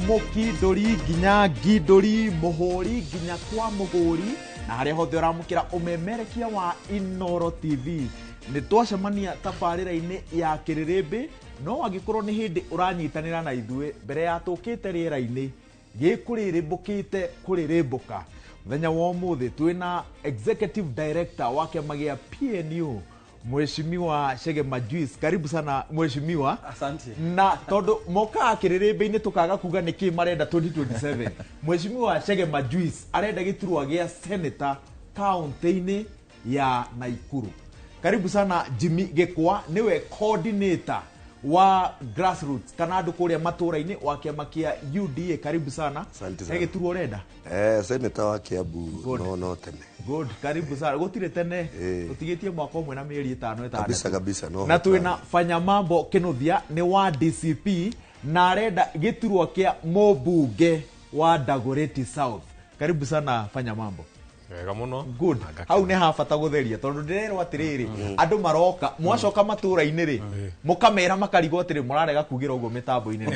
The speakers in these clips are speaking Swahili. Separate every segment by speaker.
Speaker 1: mukindori nginya ngindori muhuri nginya kwa muguri na haria hothe uramukira umemerekia wa Inoro TV ni twacemania tabarira-ini ya Kĩrĩrĩmbĩ no agikorwo ni hindi uranyitanira na ithue mbere ya tukite riera-ini gikũrĩrĩmbũkĩte kũrĩrĩmbũka muthenya wa ũmũthĩ twina executive director wa kĩama gĩa PNU Mheshimiwa Juice, karibu sana Mheshimiwa.
Speaker 2: Asante.
Speaker 1: Na tondu moka Kĩrĩrĩmbĩ-inĩ tukaga kuga niki marenda 2027. Mheshimiwa Juice arenda giturwa gĩa senator county-inĩ ya Naikuru. Karibu sana Jimmy Gĩkwa, niwe coordinator wa grassroots kana andu kuria matura-ini wa kĩama kĩa UDA. Karibu sana.
Speaker 2: Asante sana.
Speaker 1: Giturwa urenda?
Speaker 2: Senator wa Kiambu no tene.
Speaker 1: Good, karibu sana. Gutire tene. Utigitie mwaka umwe na mieri 5
Speaker 2: kabisa no.
Speaker 1: Na twina fanya mambo Kinuthia ni wa DCP na arenda giturwa kia mũmbunge wa Dagoretti South. Karibu sana fanya mambo.
Speaker 3: Wega muno.
Speaker 1: Good. Hau ne ha bata gutheria tondu ndirerwo atiriri andu maroka mwacoka matura-ini ri mukamera makarigo atiri murarega kugira uguo mitambo-ini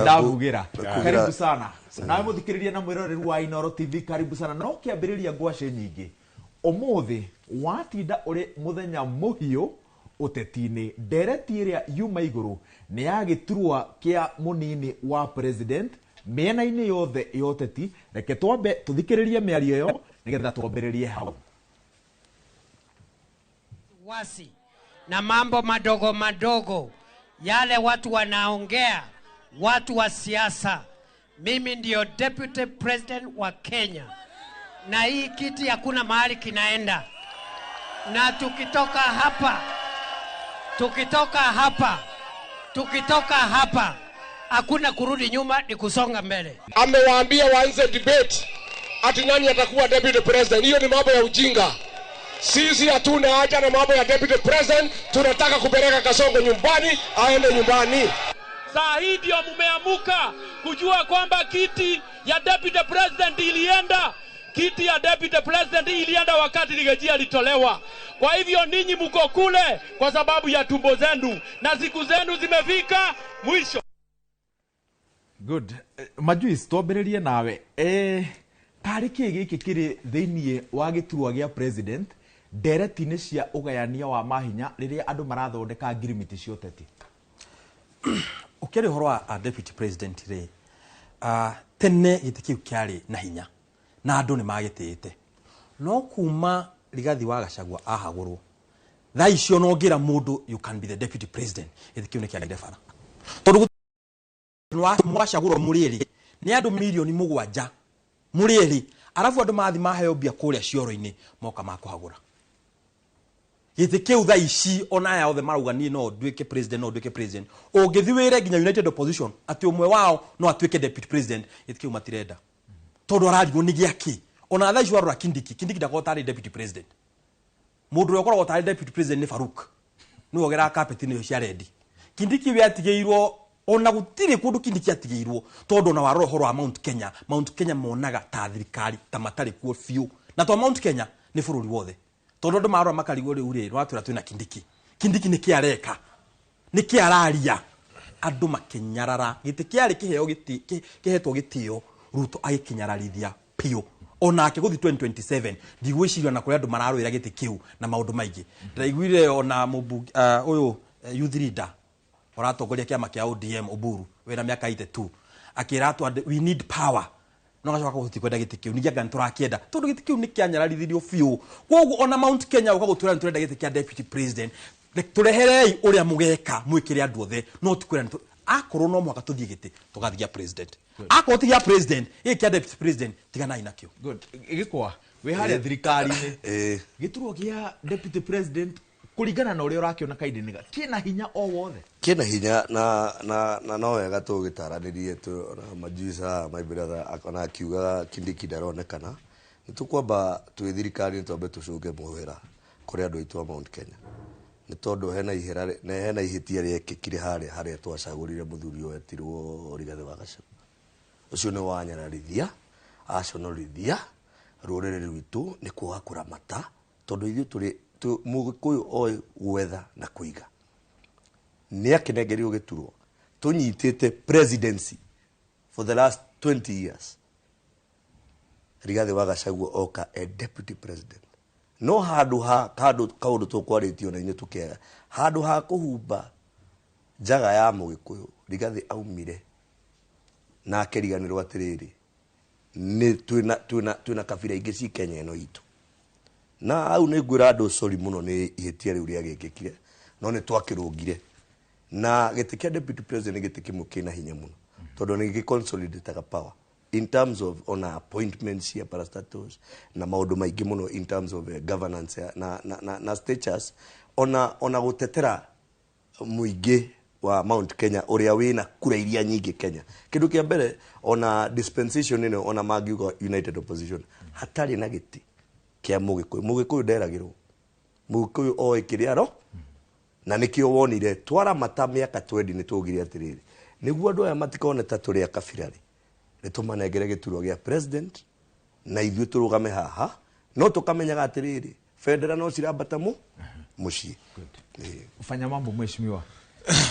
Speaker 1: ndavugira. Karibu sana. Na muthikiriria na mwiroreri wa Inoro TV, karibu sana. No kiambiriria ngwace nyingi umuthi watinda uri muthenya muhiu uteti-ini ndereti iria yuma iguru ni ya giturwa kia munini wa president miena-ini yothe yoteti. Reke twambe tuthikiririe miario yo nigetha tuombererie hau
Speaker 4: wasi na mambo madogo madogo yale watu wanaongea, watu wa siasa. Mimi ndio deputy president wa Kenya na hii kiti hakuna mahali kinaenda, na tukitoka hapa hakuna kurudi nyuma, ni kusonga mbele.
Speaker 5: Amewaambia waanze debate ati nani atakuwa deputy president. Hiyo ni mambo ya ujinga. Sisi hatuna haja na mambo ya deputy president. Tunataka kupeleka Kasongo nyumbani, aende nyumbani.
Speaker 6: Saa hii ndio mumeamuka kujua kwamba kiti ya deputy president ilienda. Kiti ya deputy president ilienda wakati Rigiji alitolewa. Kwa hivyo ninyi mko kule kwa sababu ya tumbo zenu na siku zenu zimefika mwisho.
Speaker 1: Good. Majuice, twambĩrĩrie nawe. Tariki giki kiri thiini wa giturwa gia president ndereti-ini cia ugayania wa mahinya riria andu marathondeka ngirimiti cia ũteti.
Speaker 2: Ukiri horo wa deputy president ri tene giti kiu kiari na hinya na andu ni magitite no kuma Rigathi wa Gachagua ahagurwo tha icio no ngira mundu you can be the deputy president giti kiu ni kiagire bara tondu mwacagurwo murieri ni andu milioni 7 murieri arafu andu mathi maheo bia kuria cioro-ini moka makuhagura giti kiu tha ici ona ya othe marugani no nduike president ungithiwire nginya United Opposition ati umwe wao no atuike deputy president giti kiu matirenda tondu ararigo ni giaki ona tha ici warura Kindiki ndakotari deputy president mundu uria ukoragwo tari deputy president ni Faruk ni ogera carpet ni cia rendi Kindiki we atigeirwo ona gutire kundu Kindiki atigeirwo tondu na warora horo wa Mount Kenya monaga ta thirikari ta matari kuo fiu na to Mount Kenya ni bururi wothe tondu andu marora makarigo riu ri rwatura twina Kindiki ni kiareka ni kiararia andu makinyarara giti kiari kiheo kihetwo gitio Ruto agikinyararithia pio onake guthi 2027 ndigwiciria na kuri andu mararwira giti kiu na maundu maingi ndaiguire ona mubunge uyu youth leader oratongoria kiama kia ODM Oburu wena miaka 82 akiratu we need power no gacoka guthi kwenda giti kiu ningia ngani turakienda tondu giti kiu ni kianyararithirio fiu koguo ona Mount Kenya ukagutura turenda giti kia deputy president tureherei uria mugeka mwikire andu othe no tikwira akorwo no mwaka tuthie giti tugathigia president akorwo tigia president kia deputy president tigana inakio.
Speaker 1: Good. Gĩkwa we haria thirikari-ini giturwo gia deputy president kuringana na uria urakiona kaidiniga kina hinya o wothe
Speaker 2: kina hinya na no wega tugitaranirie tu Majuice my brother akona akiuga Kindiki ndaronekana nitukwamba twi thirikari twambe tucunge muhira kuri andu aitu a Mount Kenya ni tondu hena ihitia riekikire haria twacagurire muthuri wetirwo Rigathi wa Gachagua ucio ni wanyararithia aconorithia rurire rwitu ni kuga kuramata tondu ithu turi Mugikuyu oi gwetha na kuiga ni akinengerio giturwo tunyitite presidency
Speaker 3: for the last 20 years Rigathi wa Gachagua oka a deputy president no handu kaundu tukwaritio na inye tukega handu ha kuhumba njaga ya Mũgĩkũyũ Rigathi aumire na akeriganirwo atiriri ni twina kabira ingi ci Kenya ino itu na au ni ngwira andu sorry muno ni ihitia riu ria gikikire no ni twakirungire na gitikia deputy president gitikimwe kina hinya muno tondu ni giconsolidate power in terms of on appointments here parastatus na maundu maingi muno in terms of governance na status ona gutetera muingi wa Mount Kenya uria wina kura iria nyingi Kenya kindu kia mbere ona dispensation ino ona magiuga united opposition hatari na giti kia Mũgĩkũyũ nderagirwo Mũgĩkũyũ oe kiriaro na nikio wonire twara mata miaka 20 ni tugire atiriri niguo andu aya matikone ta turi akabirari nitumanengere gituro gia president na ithuĩ turugame haha no tukamenyaga atiriri federal no cirambata mucii
Speaker 1: ufanya mambo mheshimiwa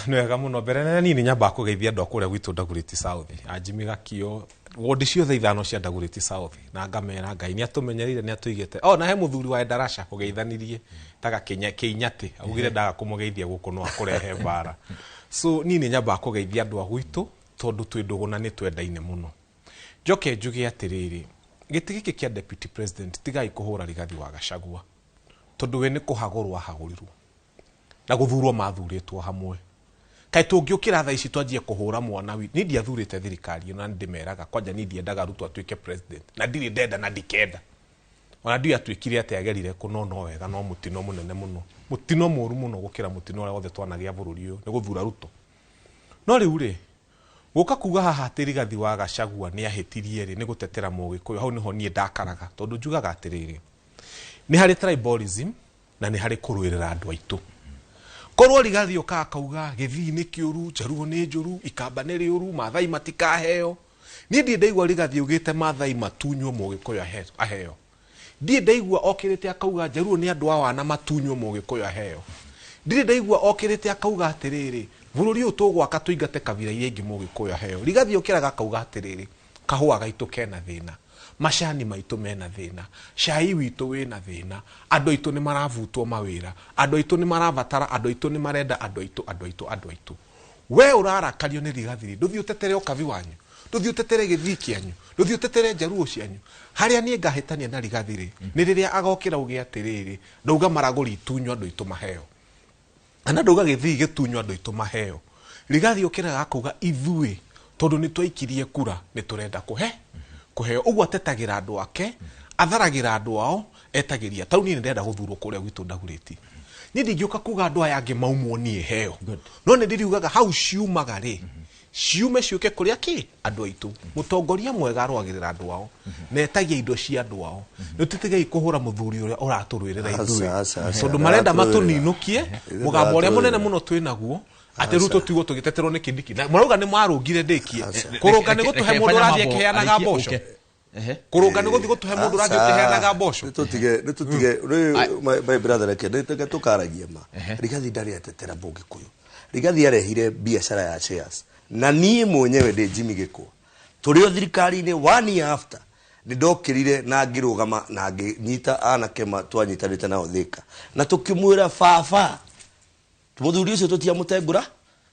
Speaker 7: nĩ wega mũno mbere nene nini nyamba kũgeithia andũ akũrĩa gwitũ Dagoretti South Anjimi Gakio wodi ciothe ithano cia Dagoretti South na ngamera Ngai nĩ atũmenyerire nĩ atũigĩte na he mũthuri wa Endarasha kũgeithanirie taga Kĩinyatĩ augire ndaga kũmũgeithia gũkũ no akũrehe mbara so nini nyamba kũgeithia andũ a gwitũ tondũ twĩ ndũgũ na nĩ twendaine mũno njoke njuge atiriri gĩtĩ gĩkĩ kĩa deputy president tigai kũhũra Rigathi wa Gachagua tondũ we nĩ kũhagũrwo ahagũrirwo na guthurwo mathuritwo hamwe kai tungĩũkĩra thaa ici twanjie kũhũra mwana wi ni ndiathurĩte thirikari na ndimeraga kwanja ni ndiendaga Ruto atuĩke president na ndirĩ ndenda na ndikenda ona ndiũ atuĩkire atĩ agerire kũnono wega no mutino munene muno mutino mũru muno gũkĩra mutino ũrĩa wothe twanagĩa bũrũri ũyũ nĩ gũthura Ruto no rĩu rĩ gũka kuga haha atĩ Rigathi wa Gachagua nĩ ahĩtirie rĩ nĩ gũtetera Mũgĩkũyũ hau niho niĩ ndakaraga tondũ njugaga atĩrĩrĩ nĩ harĩ tribalism na nĩ harĩ kũrũĩrĩra andũ aitũ korwo Rigathi oka akauga Gĩthii nĩ kĩũru Jaruo nĩ njũru Ikamba nĩ rĩũru Maathai matikaheo niĩ ndiĩ ndaigua Rigathi augĩte Maathai matunywo Mũgĩkũyũ aheo ndiĩ ndaigua okĩrĩte akauga Jaruo nĩ andũ a wana matunywo Mũgĩkũyũ aheo ndiĩ ndaigua okĩrĩte akauga atĩrĩrĩ bũrũri ũyũ tũgwaka tũingate kabira iria ingĩ Mũgĩkũyũ aheo Rigathi okĩraga akauga atĩrĩrĩ kahũa gaitũ kena thĩna macani maitũ mena thĩna cai witũ wĩna thĩna andũ aitũ nĩ maravutwo mawĩra andũ aitũ nĩ marabatara andũ aitũ nĩ marenda andũ aitũ we ũrarakario nĩ Rigathi ndũthiĩ ũtetere ũkabi wanyu ndũthiĩ ũtetere Gĩthii kĩanyu ndũthiĩ ũtetere Jaruo cianyu harĩa niĩ ngahĩtania na Rigathi rĩ nĩ rĩrĩa agokĩra uge atĩrĩrĩ ndauga Maragũri itunywo andũ aitũ maheo ana ndauga Gĩthii gĩtunywo andũ aitũ maheo Rigathi okĩraga akauga ithuĩ tondũ nĩ twaikirie kura nĩ tũrenda kuheo uguo atetagĩra andũ ake atharagĩra andũ ao etagĩria tau niĩ ndĩrenda gũthurwo kũrĩa gwitũ Dagoretti niĩ ndingĩũka kuga andũ aya angĩ maumwo niĩ heo no nĩ ndĩriugaga hau ciumaga rĩ ciume ciũke kũrĩa kĩ andũ aitũ mũtongoria mwega arũagĩrĩra andũ ao na etagia indo cia andũ ao nĩ tũtigei kũhũra mũthuri ũrĩa ũratũrũĩrĩra ithuĩ tondũ marenda matũninũkie mũgambo ũrĩa mũnene mũno twĩnaguo ati Ruto tugo tugiteterwo ni Kindiki na marauga ni marungire ndikie kurunga ni gutuhe mundu rathie kiheanaga mboco kurunga ni gutuhe mundu rathie kiheanaga mboco
Speaker 3: nitutige my brother akendete tukaragia ma Rigathi ndari atetera Mũgĩkũyũ Rigathi arehire biashara ya shares na niĩ mwenyewe ndi Jimmy Gĩkwa turi o thirikari-inĩ 1 year after ni ndokirire na ngirugama na ngĩnyita anake twanyitanĩte nao Thika na tukimwĩra baba muthuri ucio tutiamutengura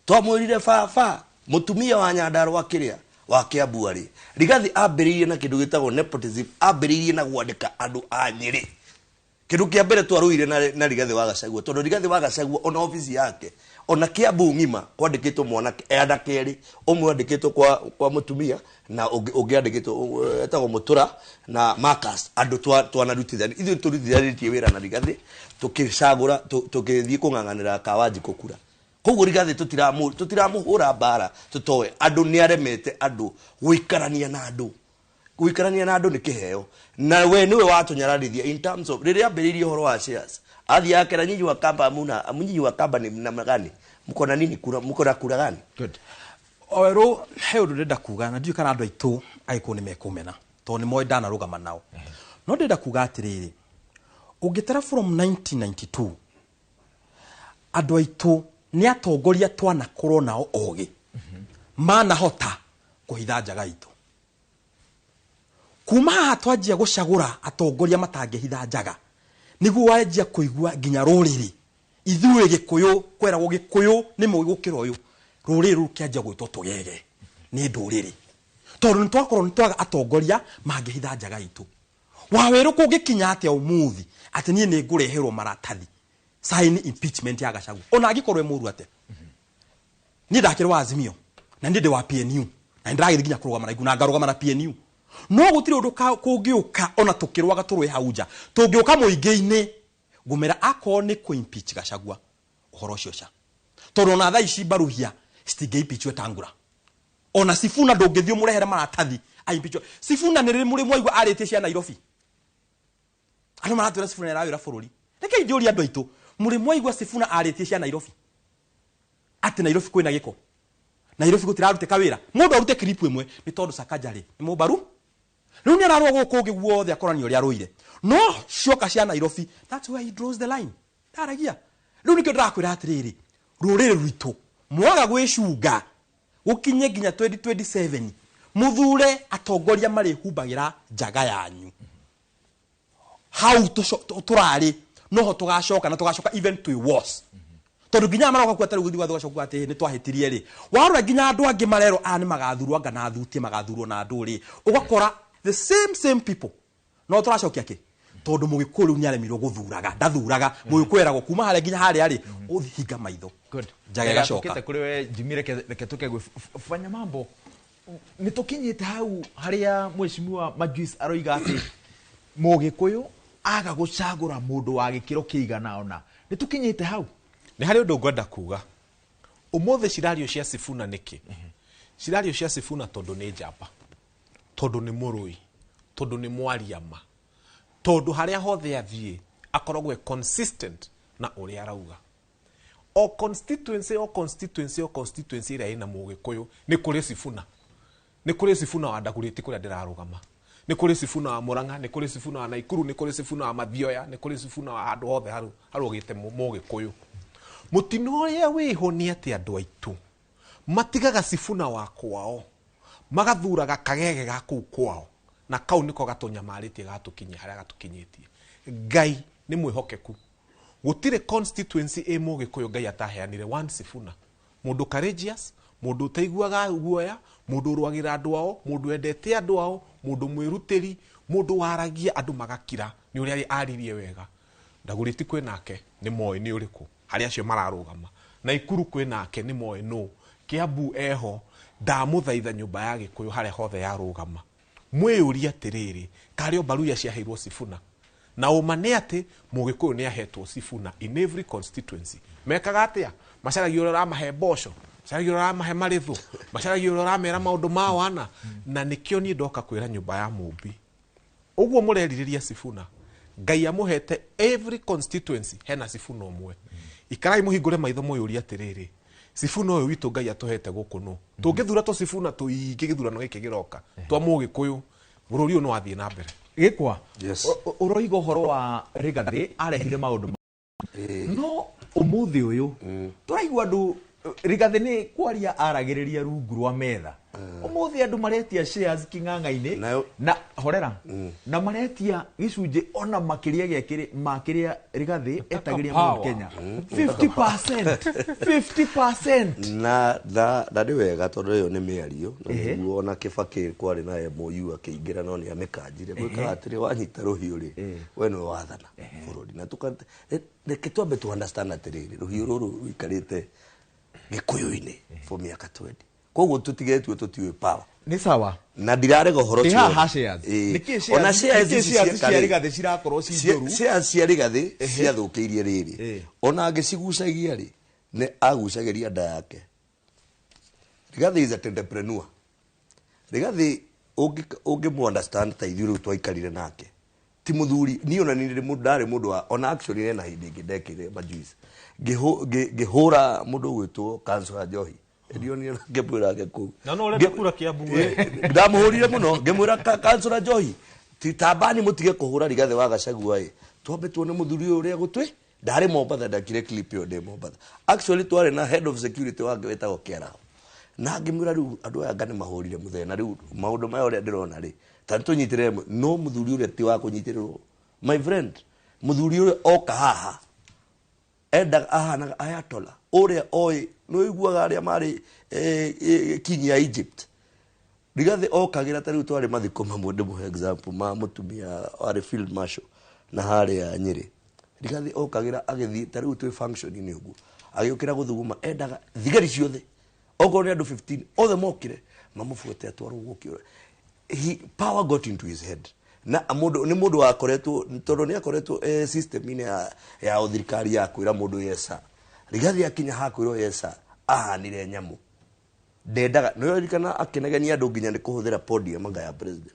Speaker 3: twamwirire baba mutumia wa Nyandarua kiria wa Kiambu ari Rigathi ambiririe na kindu gitagwo nepotism ambiririe na gwandika andu a Nyeri kindu kia mbere twaruire na Rigathi wa Gachagua tondu Rigathi wa Gachagua ona ofisi yake ona Kiambu ngima kwandikitwo mwanake enda keri umwe andikitwo kwa mutumia na ungiandikitwo etagwo Mutura na Marcus andu twanarutithania ithuĩ turutithanitie wira na Rigathi tukicagura tukithii kung'ang'anĩra kawanji kukura koguo Rigathi tutiramuhura mbara tutoe andu ni aremete andu guikarania na andu ni kiheo na we niwe watunyararithia in terms of riria ambiririe horo wa shares athi yake na nyinyi wa kamba amuna nyinyi wa kamba ni namna gani mko na nini mko na kura gani
Speaker 2: good oero he undu ndenda kuga na ndiũ kana andu aitu aiko ni mekumena to ni moy dana rugama nao no ndenda kuga atiriri ungitara from 1992 andu aitu ni atongoria twanakorwo nao ogi mana hota kuhitha njaga itu kuma haha twanjia gucagura atongoria matangihitha njaga niguo wanjia kuigua nginya ruriri ithuĩ Gĩkũyũ kweragwo Gĩkũyũ nĩ mũĩ gũkĩra ũyũ rũrĩrĩ rũu kĩanjia gwĩtwo tũgege nĩ ndũrĩrĩ tondũ nĩ twakorwo nĩ twaga atongoria mangĩhitha njaga itũ wawerũ kũngĩkinya atĩa ũmũthĩ atĩ niĩ nĩ ngũreherwo maratathi sign impeachment ya Gachagua ona angĩkorwo mũru ate niĩ ndakĩrĩ wa Azimio na niĩ ndĩ wa PNU na nĩndĩragĩthiĩ nginya kũrũgama na igu na ngarũgama na PNU no gũtirĩ ũndũ kũngĩũka ona tũkĩrwaga tũrũe hau nja tũngĩũka mũingĩ-inĩ ngũmera akorwo nĩ kũ-impeach Gachagua ũhoro ũcio ca tondũ ona thaa ici mbaruhia citingĩ-impeach Wetangula ona Sifuna ndũngĩthiĩ mũrehere maratathi a-impeach Sifuna nĩ rĩ mũrĩ mwaigua arĩtie cia Nairobi andũ maratwĩra Sifuna nĩarawĩra bũrũri reke njũrie andũ aitũ mũrĩ mwaigua Sifuna arĩtie cia Nairobi atĩ Nairobi kwĩna gĩko Nairobi gũtirarutĩka wĩra mũndũ arute clip ĩmwe nĩ tondũ Sakaja rĩ nĩ mũmbaru rĩu nĩararũa gũkũ ũngĩ guothe akorania ũrĩa arũire no cioka cia Nairobi that's where he draws the line ndaragia rĩu nĩkĩo ndĩrakwĩra atĩrĩrĩ rũrĩrĩ rwitũ mwaga gwĩcunga gũkinye nginya 2027 mũthure atongoria marĩhumbagĩra njaga yanyu hau tũrarĩ noho tũgacoka na tũgacoka even twĩ worse tondũ nginya maroka kuo atarĩ gũthiĩ wathogacoka atĩ nĩ twahĩtirie rĩ warora nginya andũ angĩ marero a nĩ magathurwo anga na athutie magathurwo na andũ rĩ ũgakora the same people no tũracokia kĩ tondũ Mũgĩkũyũ rĩu nĩaremirwo gũthuraga ndathuraga Mũgĩkũyũ eragwo kuma harĩa nginya harĩa rĩ ũthinga maitho njaga ĩgacoka
Speaker 1: kũrĩ we Jimmy reke tũke gwĩbanya mambo nĩ tũkinyĩte hau harĩa mheshimiwa Majuice aroiga atĩ Mũgĩkũyũ aga gũcagũra mũndũ wa gĩkĩro kĩigana ona nĩ tũkinyĩte hau
Speaker 7: nĩ harĩ ũndũ ngwenda kuga ũmũthĩ cirario cia Sifuna nĩkĩ cirario cia Sifuna tondũ nĩ njamba tondũ nĩ mũrũi tondũ nĩ mwariama tondũ harĩa hothe athiĩ akoragwo consistent na ũrĩa arauga o constituency ĩrĩa ĩna Mũgĩkũyũ nĩ kũrĩ Sifuna wa Ndagũrĩti kũrĩa ndĩrarũgama nĩ kũrĩ Sifuna wa Mũrang'a nĩ kũrĩ Sifuna wa Naikuru nĩ kũrĩ Sifuna wa Mathioya nĩ kũrĩ Sifuna wa handũ hothe harũgĩte Mũgĩkũyũ mũtino ũrĩa wĩho nĩ atĩ andũ aitũ matigaga Sifuna wa kwao magathuraga kagege ga kũu kwao na kau nĩko gatũnyamarĩtie gatũkinyia harĩa gatũkinyĩtie Ngai nĩ mwĩhokeku gũtirĩ constituency ĩ Mũgĩkũyũ Ngai ataheanire one Sifuna mũndũ courageous mũndũ ũtaiguaga guoya mũndũ ũrũagĩra andũ ao mũndũ endete andũ ao mũndũ mwĩrutĩri mũndũ waragia andũ magakira nĩ ũrĩa aririe wega Ndagũrĩti kwĩ nake nĩ moĩ nĩ ũrĩkũ harĩa acio mararũgama Naikuru kwĩ nake nĩ moĩ no Kiambu eho ndamũthaitha nyũmba ya Gĩkũyũ harĩa hothe yarũgama mwĩyũria atĩrĩrĩ karĩ o Mbaruya ciaheirwo Sifuna na ũma nĩ atĩ Mũgĩkũyũ nĩ ahetwo Sifuna in every constituency mekaga atĩa macaragia ũrĩa ũramahe mboco macaragia ũrĩa ũramahe marĩthũ macaragia ũrĩa ũramera maũndũ ma wana na nĩkĩo niĩ ndoka kwĩra nyũmba ya mũmbi ũguo mũrerirĩria Sifuna Ngai amũhete every constituency hena Sifuna ũmwe ikarai mũhingũre maitho mũyũria atĩrĩrĩ Sifuna ũyũ witũ Ngai atũhete gũkũ no tũngĩthura to Sifuna tũingĩ gĩthurano gĩkĩ gĩroka twa Mũgĩkũyũ bũrũri ũyũ no wathiĩ na mbere
Speaker 1: gĩkwa ũroiga ũhoro wa Rigathĩ arehire maũndũ no ũmũthĩ ũyũ tũraigua andũ Rigathĩ nĩ kwaria aragĩrĩria rungu rwa metha ũmũthĩ andũ maretia shares kĩng'ang'a-inĩ na horera na maretia gĩcunjĩ ona makĩria Rigathĩ etagĩria mũndũ Kenya 50%
Speaker 3: na nĩ wega tondũ ĩyo nĩ mĩario na nĩguo ona Kĩbakĩ kwarĩ na MOU akĩingĩra no nĩ amĩkanjire gwĩkaga atĩrĩ wanyita rũhiũ rĩ we nĩwe wathana bũrũri na reke twambe tu understand atĩrĩrĩ rũhiũ rũrũ rũikarĩte Gĩkũyũ-inĩ for mĩaka 20 koguo tũtigetue tũtiũĩ power
Speaker 1: nĩ sawa
Speaker 3: na ndirarega ũhoro
Speaker 1: ti haha shares
Speaker 3: ona shares
Speaker 1: cia Rigathĩ cirakorwo cindoru
Speaker 3: shares cia Rigathĩ ciathũkĩirie rĩrĩ ona angĩcigucagia rĩ nĩ agucagĩria nda yake Rigathĩ is a entrepreneur Rigathĩ ũngĩmũ understand ta ithuĩ rĩu twaikarire nake ti mũthuri niĩ ona nĩ ndarĩ mũndũ wa ona actually nĩ na hĩndĩ ĩngĩ ndekire Majuice ngĩhũra mũndũ gwĩtwo Councillor Njohi ndio ngĩmwĩra kũu
Speaker 7: na no ũrenda kura Kiambu
Speaker 3: ndamũhũrire mũno ngĩmwĩra Councillor Njohi ti tambani mũtige kũhũra Rigathĩ wa Gachagua twambe tuone mũthuri ũrĩa gũtwĩ ndarĩ Mombatha ndakire clip ĩyo ndĩ Mombatha actually twarĩ na head of security wake wetagwo Kĩaraho na ngimwira riu andu aya ngane mahurire muthenya na riu maundu maya uria ndirona ri ta tunyitire no muthuri uria ti wa kunyitirwo my friend muthuri uria oka haha enda ahana ayatola uria oi no iguaga aria mari kinyi ya Egypt Rigathi okagira ta riu twari mathiko mamwe ndimuhe example ma mutumia ari field marshal na hari ya Nyeri Rigathi okagira agithi ta riu twi function ni uguo agiukira guthuguma endaga thigari ciothe ogo ni andu 15 othe mokire mamufuete atwarwo gukio power got into his head na mundu ni mundu akoretwo tondu ni akoretwo system ine ya uthirikari ya kwira mundu yesa Rigathi akinya hakwirwo yesa ahanire nyamu ndendaga no rikana akenegania andu nginya ni kuhuthira podium anga ya president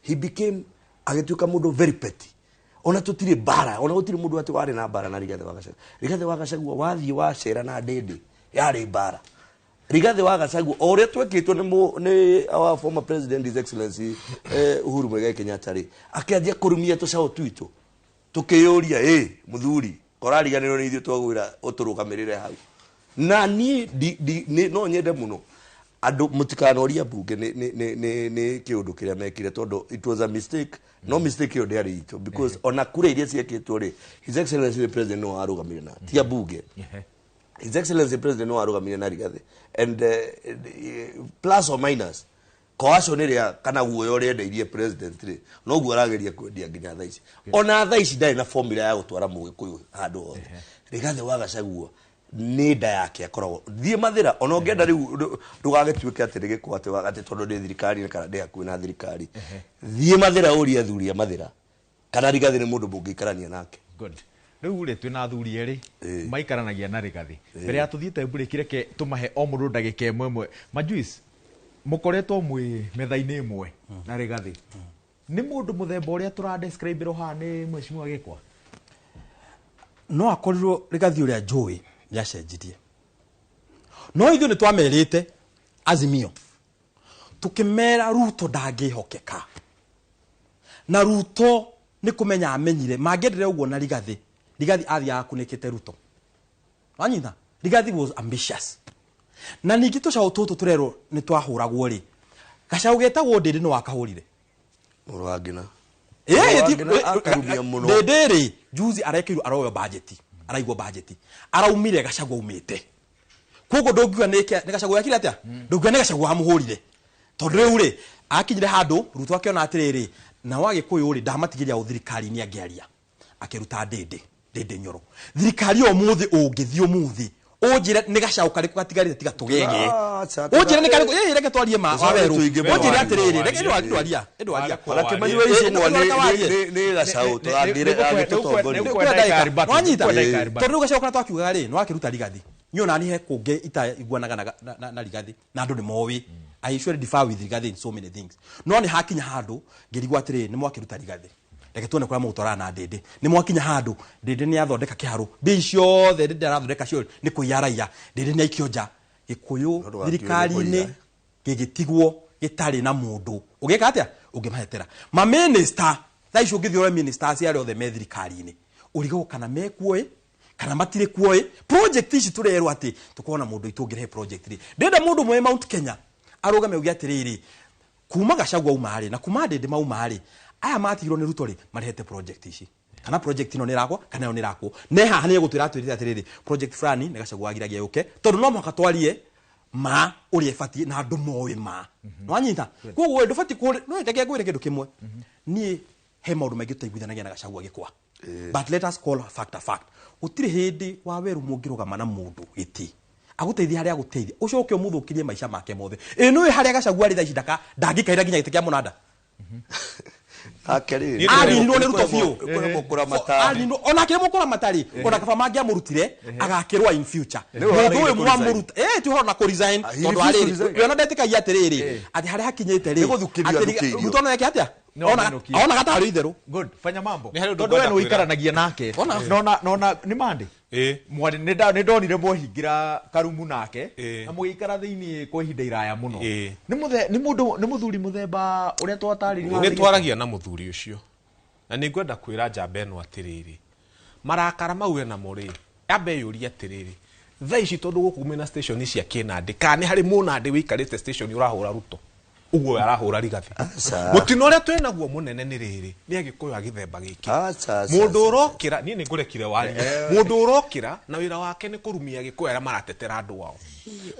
Speaker 3: he became agituka mundu very petty ona tutire bara ona gutire mundu ati wari na bara na Rigathi Wagacagua wathie wacera na ndende yari bara Rigathi Wagacagua oria twekitwo ni our former president his excellency Uhuru Muigai Kenyatta ri akianjia kurumia tucao twitu tukiyuria muthuri korariganirwo ni ithu twagwira uturugamirire hau na ni no nyende muno andu mutikanoria bunge ni kiundu kiria mekire tondu it was a mistake no mistake yo ndari ito because ona kure iria ciekitwo ri his excellency the president no arugamire na tia bunge his excellency the president no arugamire na Rigathi and plus or minus coalition iria kana guoyo uri ndairie president ri no guo arageria kwendia nginya thaici ona thaici ndari na formula ya gutwara mugikuyu handu hothe Rigathi Wagacagua ni nda yake akoragwo thie mathira ona ungenda riu ndugagituike ati rigikwate wagati tondu ndi thirikari kana ndi hakuhi na thirikari thie mathira uria thuria mathira kana Rigathi ni mundu mungikarania nake
Speaker 1: good riu ri twina athuri eri maikaranagia na Rigathi mbere ya tuthiite break reke tumahe o mundu ndagika imwe Majuice mukoretwo mwi metha-ini imwe na Rigathi ni mundu muthemba uria tura describe ro ha ni mheshimiwa Gikwa
Speaker 2: no akorirwo Rigathi uria njui yacenjirie no ithu ni twamerite Azimio tukimera Ruto ndangihokeka na Ruto ni kumenya amenyire mangendere uguo na Rigathi athia akunikite Ruto wanyita Rigathi was ambitious na ningi tucao tutu turero ni twahuragwo ri gacau getagwo ndindi no wakahurire
Speaker 3: murwangina
Speaker 2: akarumia muno ndiri juzi arekiru aroyo budget araigwo budget araumire Gacagua umite kogo ndongiwa ni Gacagua yakire atia ndongiwa ni Gacagua amuhurire tondu riu ri akinyire handu Ruto akiona atiriri na wagikuyu ri ndamatigiria uthirikari ni angiaria akiruta ndindi nyoro thirikari o muthi ungithio muthi ujire ni Gacagua kariku gatigarite tiga tugenge ujire ni kariku reke twarie ma waweru ujire atiriri reke ndwaria
Speaker 3: rake manywa icio ni Gacagua tugandire agitutongoria
Speaker 2: wanyita tondu Gacagua kana twakiuga ri no akiruta Rigathi nyona ni he kunge itaiguanaga na Rigathi na andu ni mowi I usually differ with Rigathi in so many things no ni hakinya handu ngirigwa atiriri ni mwakiruta Rigathi reke tuone kura mutwara na ndindi ni mwakinya handu ndindi ni athondeka kiharo bi ciothe ndindi arathondeka cio ni kuyaraia ndindi ni aikionja Gikuyu thirikari-ini gigitigwo gitari na mundu ugeka atia ungimahetera ma minister thaici ungithiore ministers ari othe me thirikari-ini urigo kana mekuoe kana matire kuoe project ici turerwo ati tukona mundu itungire project ri ndenda mundu mwe Mount Kenya arugame ugi atiriri kuma Gacagua umari na kuma ndindi maumari aya matigirwo ni Ruto ri marehete project ici kana project ino nirakwa kana yo nirakwo ne haha ni gutwira atwirite atiriri project fulani ni Gacagua agiragia yuke tondu no mwaka twarie ma uri efati na andu mowe ma no anyita koguo ndufati kuri no ndege ngwire kindu kimwe ni he maundu maingi tutaiguithanagia na Gacagua Gikwa but let us call fact utire hindi wa weru mungirugama na mundu giti aguteithia haria aguteithia ucoke umuthukirie maisha make mothe no haria Gacagua ri thaici ndaka ndangikaira ginya gite kia munada
Speaker 3: akeri
Speaker 2: ari no ni Ruto biu
Speaker 3: mukura matari
Speaker 2: ona kire mukura matari ona kaba mangia murutire agakirwa in future mundu uyu mwamuruta ti horo na ku resign tondu ari yona ndetikagia atiriri ati haria hakinyite ri Ruto no yake atia ona gatari itheru
Speaker 1: good fanya mambo tondu we no ikaranagia nake nona ni mande mwari ni ndonire mwahingira karumu nake na mugikara thiini kwa ihinda iraya muno ni muthuri muthemba uria twataririo
Speaker 7: ni twaragia na muthuri ucio na ni ngwenda kwira njamba eno atiriri marakara mau na muri ambe yuri atiriri thaa ici tondu guku mena station cia Kinandi kana hari Mũnandi wikarite station urahura Ruto uguo arahura Rigathi mutino uria twenaguo munene ni riri ni agikuyu agithemba giki mundu urokira ni ngurekire wari mundu urokira na wira wake ni kurumia agikuyu aria maratetera andu wao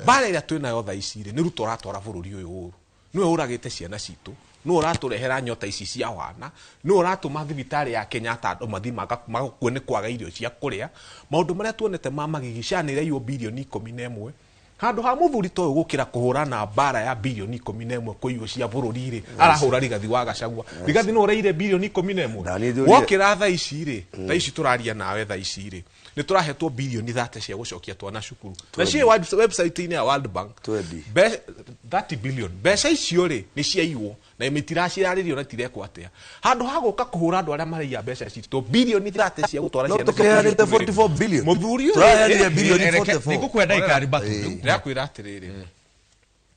Speaker 7: bara iria twenayo thaa ici ri ni Ruto ratwara bururi uyu uru niwe uragite ciana citu no uraturehera nyota ici cia wana no uratuma thibitari ya Kenyatta andu mathi magakuo ni kwaga irio cia kuria maundu maria tuonete ma magigicanire iyo bilioni 11 handu ha muthuri to gukira kuhura na bara ya bilioni 11 kuiyo cia bururi ri arahura Rigathi wa Gachagua Rigathi no ureire bilioni 11 wokira thaa ici ri thaa ici turaria nawe thaa ici ri ni turahetwo bilioni 30 cia gucokia twana cukuru na cie website ini ya World Bank 30 billion beca icio ri ni ciaiwo na imitiraciarĩrio na tirekwo atia handu ha guka kuhura andu aria maraiya beca citũ bilioni 30 cia gutwara ciana
Speaker 3: tukiharite 44 billion
Speaker 7: muthuri
Speaker 3: turaharire bilioni 44
Speaker 1: nigukwenda ikari batu
Speaker 7: ndakwira atiriri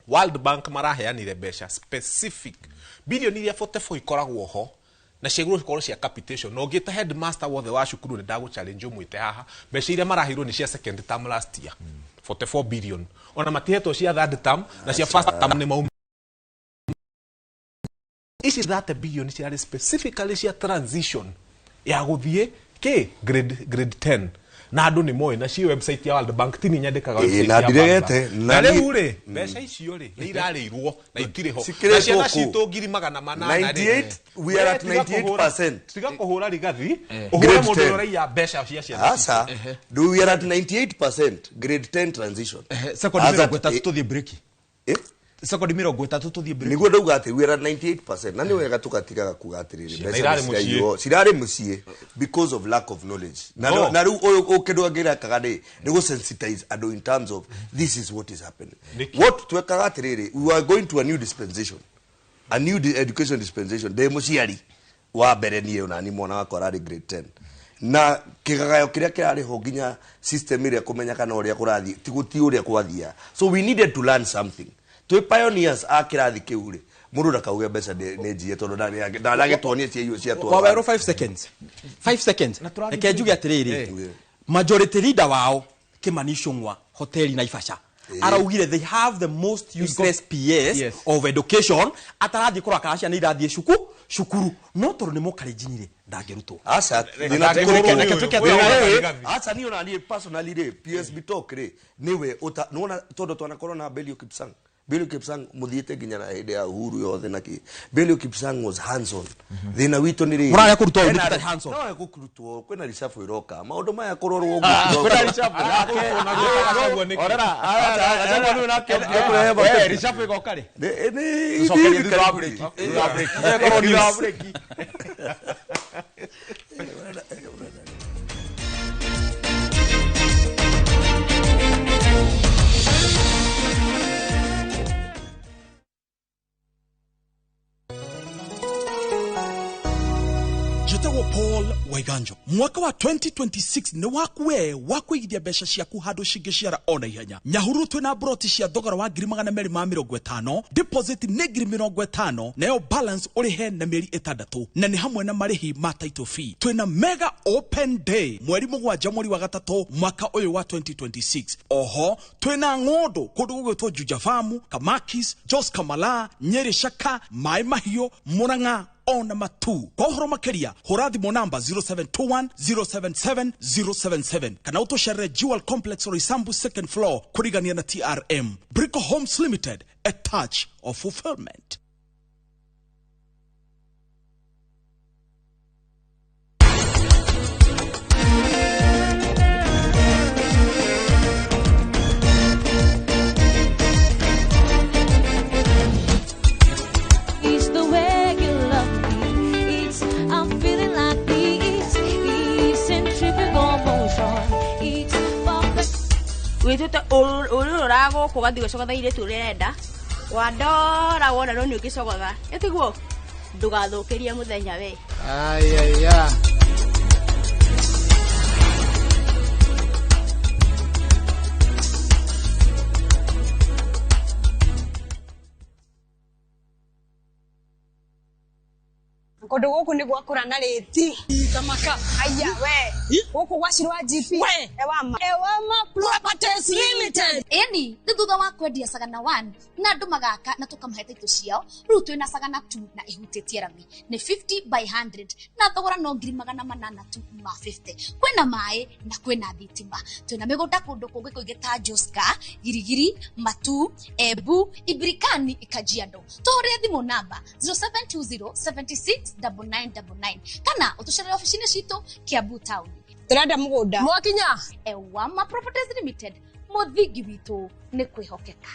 Speaker 7: World Bank maraheanire beca specific bilioni iria 44 ikoragwo ho na ciaguru ikorwo cia capitation no ngita headmaster wothe wa cukuru ni ndagu challenge umwite haha beca iria marahirwo ni cia second term last year 44 billion ona matihetwo cia third term na cia first term ni maum ici 30 billion ciarĩ specifically cia transition ya guthie grade 10 na andu ni moe na ci website ya World Bank tini nyandikaga website ya
Speaker 3: ndirigete
Speaker 7: na riu ri beca icio ri ni irarirwo na itire ho na ciana citu 800
Speaker 3: we are at 98%
Speaker 7: tiga kuhura Rigathi uhura mundu raia beca cia ciana
Speaker 3: asa do we are at 98% grade 10 transition
Speaker 1: second miro gweta tuthie break second miro gweta tuthie break
Speaker 3: niguo ndauga ati we are at 98% na ni wega tukatigaga kuga atiriri beca cirari mucie because of lack of knowledge na riu ukindu angira kagade ni go sensitize ado in terms of this is what is happening what twekaga atiriri we are going to a new dispensation a new education dispensation de muciari wa mbere ni ona ni mwana wakwa rari grade 10 na kigagayo kiria kirari ho ginya system ire kumenya kana uria kurathi tiguti uria kwathia so we needed to learn something to pioneers a kirathi kiure mundu ndakauge mbeca ni njie tondu ndage tuonie cia iyo cia
Speaker 2: twa wero 5 seconds eke njuge atiriri majority leader wao Kimani Ichung'wa hoteli Naivasha araugire they have the most useless PS of education atarathi kura kacia ni irathie cukuru no tondu ni mukarijinire ndangirutwo
Speaker 3: asa asa ni ona ni personally PSB talk ri niwe nona tondu twana corona Belio Kipsang muthiete ginya na hinde ya uhuru yothe naki Belio Kipsang was hands on thina witu ni ri
Speaker 2: muraya kurutwo ni hands on
Speaker 3: no gukurutwo kwena reshuffle iroka maundu maya kurorwo
Speaker 2: kwena reshuffle orera acha ni nake reshuffle igoka ri
Speaker 3: ni
Speaker 2: sokeri break
Speaker 8: Paul Waiganjo mwaka wa 2026 ni wakwe wakuigithia mbeca ciaku handu cingiciara ona ihenya nyahuru twina broti cia thogora wa 250 deposit ni 50 nayo balance urihe na mieri 6 na ni hamwe na marihi ma title fee twina mega open day mweri 7 mweri wa 3 mwaka uyu wa 2026 oho twina ngondo kundu gugwitwo Juja Farm Kamakis Jos Kamala Nyeri Shaka Mai Mahio Murang'a ona matu kwa uhoro makeria hura thimo namba 0721077077 kana utoshere Jewel Complex or Isambu second floor kurigania na TRM Brico Homes Limited, a touch of fulfillment.
Speaker 9: witute ururago kugathi gicogotha ire tu renda wandora wona no ni ukicogotha etiguo ndugathukirie muthenya we
Speaker 10: ayaya
Speaker 11: Kodo guku ni gwakura na reti tamaka aya we guku gwacirwa GP ewa ma Properties
Speaker 10: yani nĩ thutha wa kwendia Sagana 1 na andũ magaka na tũkamũhe taitũ ciao rĩu twĩna Sagana 2 na ĩhutĩtie rami nĩ 50 by 100 na thogora no 850 kwĩna maĩ na kwĩna thitima twĩna mĩgũnda kũndũ kũngĩ kũingĩ ta Joska Girigiri Matu Embu Ibrikani Kajiado tũhũrĩre thimũ namba 0720769999 kana ũtũcerere ofici-inĩ citũ Kiambu Town
Speaker 11: Tũrenda mũgũnda
Speaker 10: mwakinya Ewama Properties Limited mũthingi witũ nĩ kwĩhokeka.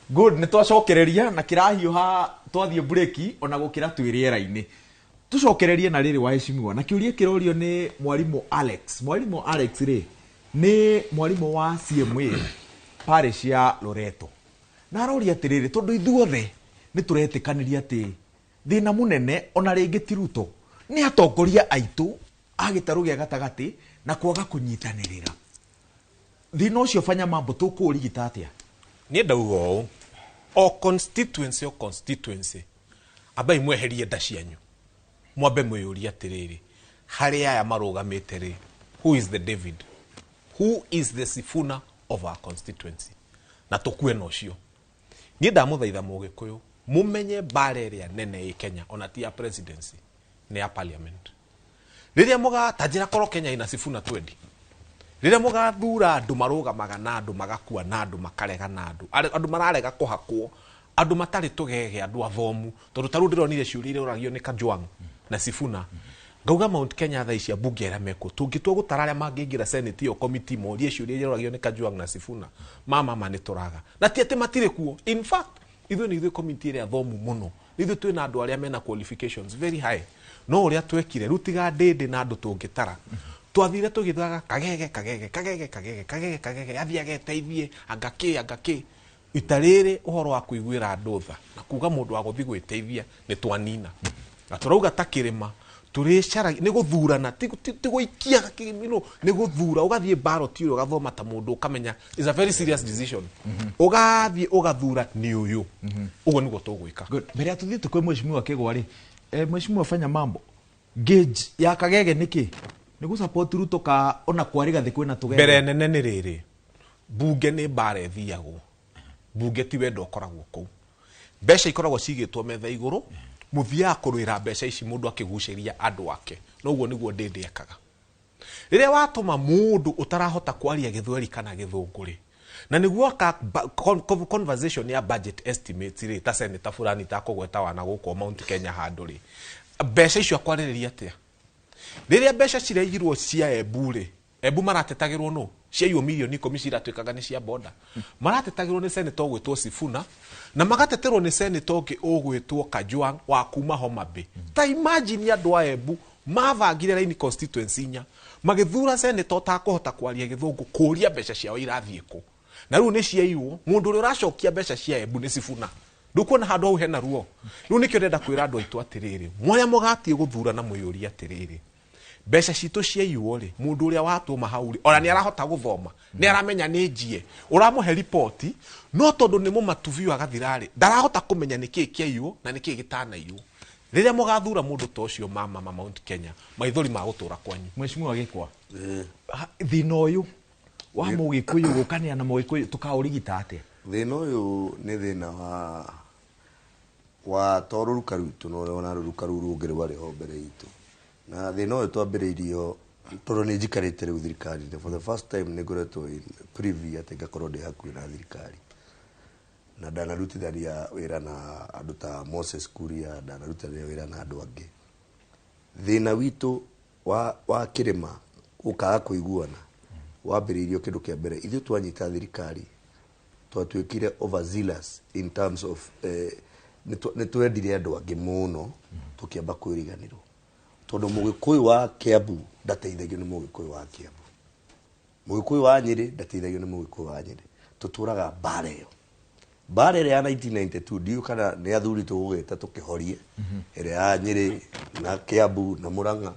Speaker 1: Good, nĩ twacokereria na kĩrahiũha twathiĩ breaki ona gũkĩra twĩ rĩera-inĩ. Tucokererie na rĩrĩ waheshimiwa na kĩũria kĩrorio nĩ mwarimũ Alex. Mwarimũ Alex rĩ nĩ mwarimũ wa CMA parish ya Loreto. Na aroria atĩrĩrĩ tondũ ithuothe nĩ tũretĩkanĩria atĩ thĩna mũnene ona rĩngĩ ti Ruto nĩ atongoria aitũ a gĩtarũ gĩa gatagatĩ na kwaga kũnyitanĩrĩra. Thĩna ũcio fanya mambo tũkũrigita atĩa?
Speaker 7: Niĩ ndauga ũũ o constituency abai mweherie nda cianyu mwambe mwĩyũria atĩrĩrĩ harĩ aya marũgamĩte rĩ who is the David, who is the Sifuna of our constituency na tũkue na ũcio. Niĩ ndamũthaitha mũgĩkũyũ mũmenye mbara ĩrĩa nene ĩ Kenya ona ti ya presidency nĩ ya parliament. Rĩrĩa mũgatanjĩra korwo Kenya ina Sifuna 20 rĩrĩa mũgathura andũ marũgamaga na andũ magakua na andũ makarega na andũ mararega kũhakwo andũ matarĩ tũgege andũ athomu tondũ tarũ ndĩronire ciũria iria ũragio nĩ Kajwang na Sifuna ngauga Mount Kenya thaa icia bunge ĩrĩa meko tũngĩtua gũtara arĩa mangĩingĩra senate iyo committee morie ciũria iria ũragio nĩ Kajwang na Sifuna mama nĩ tũraga na ti atĩ matirĩ kuo. In fact ithuĩ nĩ ithuĩ committee ĩrĩa athomu mũno nĩ ithuĩ twĩna andũ arĩa mena qualifications very high no ũrĩa twekire rĩu tiga ndĩndĩ na andũ tũngĩtara twathire tũgĩthaga kagege athiage teithie angaki itarĩrĩ ũhoro wa kũiguĩra andũ tha na kuga mũndũ wa gũthiĩ gwĩteithia nĩ twanina na tũrauga ta kĩrĩma tũrĩcara nĩ gũthurana ti gũikia kĩmino nĩ gũthura ũgathiĩ ballot ũrĩa ũgathoma ta mũndũ ũkamenya is a very serious decision ũgathiĩ ũgathura nĩ ũyũ ũguo nĩguo tũgwĩka.
Speaker 1: Good, mbere ya tũthiĩ tũkwe mheshimiwa Kĩgwa rĩ mheshimiwa fanya mambo gauge ya kagege nĩkĩ nĩ gũsupport Ruto ka ona kwariga thĩ kwĩna tũgege
Speaker 7: mbere nene nĩ rĩrĩ bunge nĩ mbara ĩthiagwo bunge ti wendo ũkoragwo kũu mbeca ikoragwo cigĩtwo metha igũrũ mũthiaga kũrũĩra mbeca ici mũndũ akĩgucĩria andũ ake no ũguo nĩguo ndĩndĩakaga rĩrĩa watũma mũndũ ũtarahota kwaria gĩthweri kana gĩthũngũ-rĩ na nĩguo conversation ya budget estimates rĩ ta senator fulani ta kũgweta wana gũkũ Mount Kenya handũ-rĩ mbeca icio akwarĩrĩria atĩa rĩrĩa mbeca cireigirwo cia Embu-rĩ Embu maratetagĩrwo no ciaiywo milioni 10 ciratwĩkaga nĩ cia boda maratetagĩrwo nĩ senator ũgwĩtwo Sifuna na magateterwo nĩ senator ũngĩ ũgwĩtwo Kajwang wa kuma Homa Bay. Ta imagine andũ a Embu mavangire raini constituency nya magĩthura senator ta kũhota kwaria gĩthũngũ kũria mbeca ciao irathiĩ kũ na rĩu nĩ ciaiywo mũndũ ũrĩa ũracokia mbeca cia Embu nĩ Sifuna ndũkuona handũ hau hena ruo rĩu nĩkĩo ndenda kwĩra andũ aitũ atĩrĩrĩ mwarĩa mũgatie gũthura na mwĩyũria atĩrĩrĩ mbeca citũ ciaiywo rĩ mũndũ ũrĩa watũma hau rĩ ona nĩ arahota gũthoma nĩ aramenya nĩ njie ũramũhe report no tondũ nĩ mũmatuviu agathirarĩ ndarahota kũmenya nĩkĩĩ kĩaiywo na nĩkĩĩ gĩtanaiywo rĩrĩa mũgathura mũndũ ta ũcio mama Mount Kenya maithori ma gũtũra kwanyu. Mheshimiwa Gĩkwa thĩna ũyũ wa mũgĩkũyũ gũkanĩa na mũgĩkũyũ tũkaũrigita atĩa?
Speaker 3: Thĩna ũyũ nĩ thĩna wa torũruka rwitũ na ũrĩa ona rũruka rũu rũngĩ rwarĩ ho mbere itũ na thĩna ũyũ twambĩrĩirio tondũ nĩ njikarĩte rĩu thirikari-inĩ for the first time nĩ ngoretwo privy atĩ ngakorwo ndĩ hakuhĩ na thirikari na ndanarutithania wĩra na andũ ta Moses Kuria ndanarutithania wĩra na andũ angĩ. Thĩna witũ wa kĩrĩma ũkaga kũiguana wambĩrĩirio kĩndũ kĩa mbere ithuĩ twanyita thirikari twatuĩkire overzealous in terms of nĩ twendire andũ angĩ mũno tũkĩamba kwĩriganĩrwo tondũ mũgĩkũyũ wa Kiambu ndateithagio nĩ mũgĩkũyũ wa Kiambu mũgĩkũyũ wa Nyĩrĩ ndateithagio nĩ mũgĩkũyũ wa Nyĩrĩ tũtũraga mbara ĩyo mbara ĩrĩa ya 1992 ndiũ kana nĩ athuritwo gũgĩta tũkĩhorie ĩrĩa ya Nyĩrĩ na Kiambu na Murang'a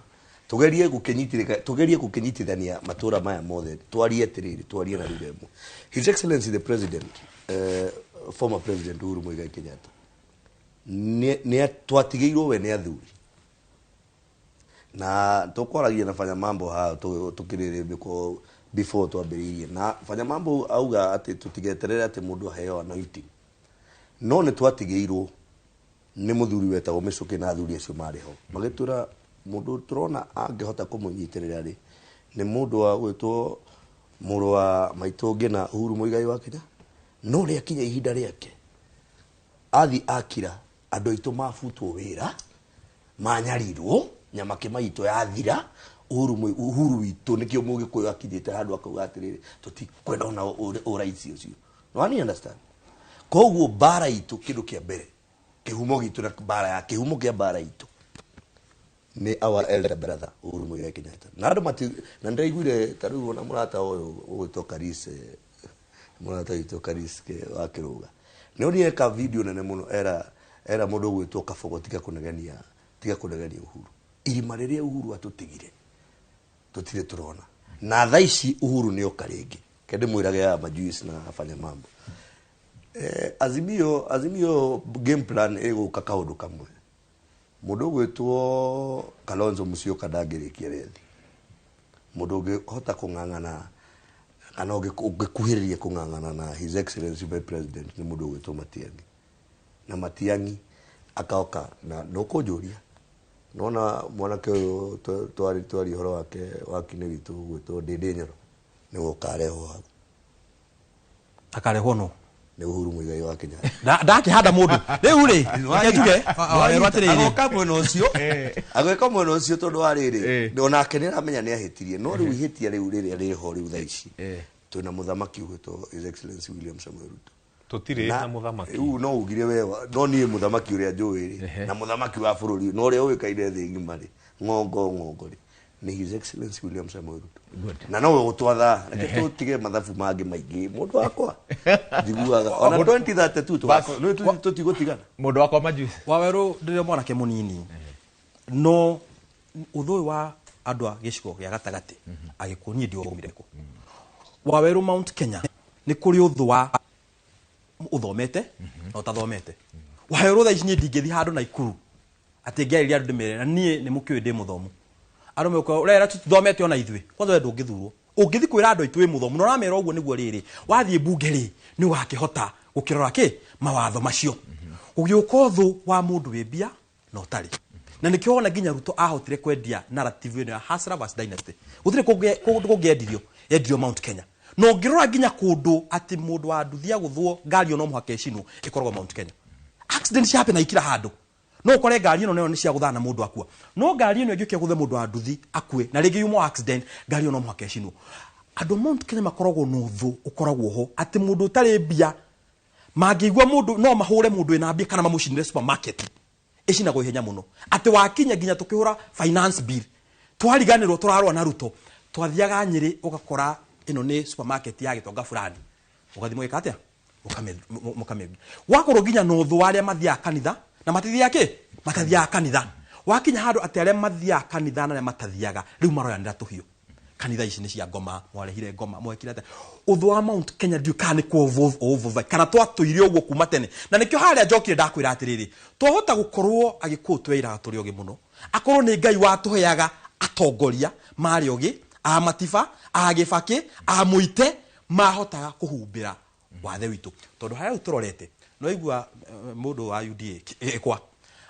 Speaker 3: tugerie gũkĩnyitithania matũra maya mothe twarie atĩrĩrĩ twarie na rĩremwe. His Excellency the President former president Uhuru Muigai Kenyatta ni twatigeirwo we ni athuri na tukwaragia na fanya mambo ha tukirĩrĩmbĩ ko before twambĩrĩirie na fanya mambo auga ati tutigeterere ati mundu aheo anointing no ni twatigeirwo ni muthuri wetagwo Mĩcũki na athuri acio marĩ ho magĩtura mundu turona angĩhota kũmũnyitĩrĩra rĩ ni mundu wa gwĩtwo mũrũ wa maitũ ngina Uhuru Muigai wa Kenya no rĩ akinya ihinda rĩake athi akira andũ aitũ mabutwo wĩra manyarirwo nyama kĩmaitũ yathira Uhuru witũ nĩkĩo mũgĩkũyũ akinyĩte handũ akauga atĩrĩrĩ tũtikwenda ona ũraisi ũcio no ani understand koguo bara itũ kĩndũ kĩa mbere kĩhumo gitũ na bara ya kĩhumo kĩa bara itũ ni our elder brother Uhuru Muigai Kenyatta na andũ mati na ndaiguire tarĩu ona mũrata ũyũ ũgwĩtwo Karis mũrata witũ Karis wa Kĩrũga nĩ oneka video nene mũno era mũndũ ũgwĩtwo Kabogo tiga kũnegenia Uhuru irima rĩrĩa Uhuru atutigire tutire turona na thaa ici Uhuru nĩ oka rĩngĩ kende mwĩrage ya majuice na afanya mambo azimio game plan ĩgũka kaũndũ kamwe mũndũ ũgwĩtwo Kalonzo Musyoka ndangĩrĩkia rethi mũndũ ũngĩhota kũng'ang'ana kana ũngĩkuhĩrĩria kũng'ang'ana na his excellency by president nĩ mũndũ ũgwĩtwo Matiang'i na Matiang'i akaoka na nokũnjũria nona mwanake ũyũ twari horo wake wakinĩ witũ gwĩtwo Ndĩndĩ Nyoro nĩwe ũkarehwo hau
Speaker 2: akarehwo no
Speaker 3: nĩ Uhuru Muigai wa Kenya
Speaker 2: ndakĩhanda mũndũ rĩu rĩ njuge
Speaker 3: agoka mwena ũcio agwĩka mwena ũcio tondũ wa rĩrĩ onake nĩaramenya nĩahĩtirie no rĩu ihĩtia rĩu rĩrĩa rĩho rĩu thaa ici twĩna mũthamaki ũgwĩtwo His Excellency William Samoei Ruto
Speaker 7: tutire na mũthamaki
Speaker 3: rĩu no ugire wewa no niĩ mũthamaki ũrĩa njũĩ rĩ na mũthamaki wa bũrũri no ũrĩa ũĩkaine thĩ ng'ima rĩ ng'ongo rĩ ni His Excellency William Samoei Ruto na no gũtwatha reke tũtige mathabu mangĩ maingĩ mũndũ wakwa njiguaga ona 2032 tũtigũtigana
Speaker 1: mũndũ wakwa majuice
Speaker 2: Wawerũ ndĩrĩ mwanake mũnini no ũthũĩ wa andũ a gĩcigo gĩa gatagatĩ agĩkũniĩ ndiũmire kũ Wawerũ Mount Kenya nĩ kũrĩ ũthũ wa uthomete na utathomete Wawerũ thaa ici niĩ ndingĩthi handũ na ikuru atĩ ngĩarĩria andũ ndĩmere na niĩ nĩ mũkĩũĩ ndĩ mũthomu andũ meko rera tũthomete ona ithuĩ kwanza wewe ndũngĩthurwo ũngĩthi kwĩra andũ aitũ wĩ mũthomu no ramera ũguo nĩguo rĩrĩ wathiĩ bunge rĩ nĩ ũgakĩhota gũkĩrora kĩ mawatho macio ũgĩũka ũthũ wa mũndũ wĩ mbia na ũtarĩ na nĩkĩo ona nginya Ruto ahotire kwendia narrative ĩno ya Hustler vs Dynasty gũtirĩ kũngĩendirio yendirio Mount Kenya no ngĩrora nginya kũndũ atĩ mũndũ wa nduthi agũthwo ngari ono mũhaka ĩcinwo ĩkoragwo Mount Kenya accident happen na ikira handũ no ũkore ngari ĩno nĩ cia gũthana mũndũ akua no ngari ĩno ĩngĩũkia gũthe mũndũ wa nduthi akue na rĩngĩ yumo accident ngari ono mũhaka ĩcinwo andũ Mount Kenya makoragwo na ũthũ ũkoragwo ho atĩ mũndũ ũtarĩ mbia mangĩigua mũndũ no mahũre mũndũ ena mbia kana mamũcinire supermarket ĩcinagwo ihenya mũno atĩ wakinya nginya tũkĩhũra finance bill twariganĩrwo tũrarũa na Ruto twathiaga Nyĩrĩ ũgakora ĩno nĩ supermarket ya gĩtonga fulani ũgathi mũgeka atĩa mũkamenya wakorwo nginya na ũthũ wa arĩa mathiaga kanitha na matathiaga kanitha wakinya handũ atĩ arĩa mathiaga kanitha na arĩa matathiaga rĩu maroyanĩra tũhiũ kanitha ici nĩ cia ngoma mwarehire ngoma mwekire atĩa ũthũ wa Mount Kenya ndiũkana nĩ kwa kana twatũire ũguo kuma tene na nĩkĩo harĩa njokire ndakwĩra atĩrĩrĩ twahota gũkorwo agĩkũũ twĩraga tũrĩ ogĩ mũno akorwo nĩ Ngai watũheaga atongoria marĩ ogĩ a Matiba a Gĩbakĩ a Mũite mahotaga kũhumbĩra wathe witũ tondũ harĩa tũrorete no igua mũndũ wa UDA kwa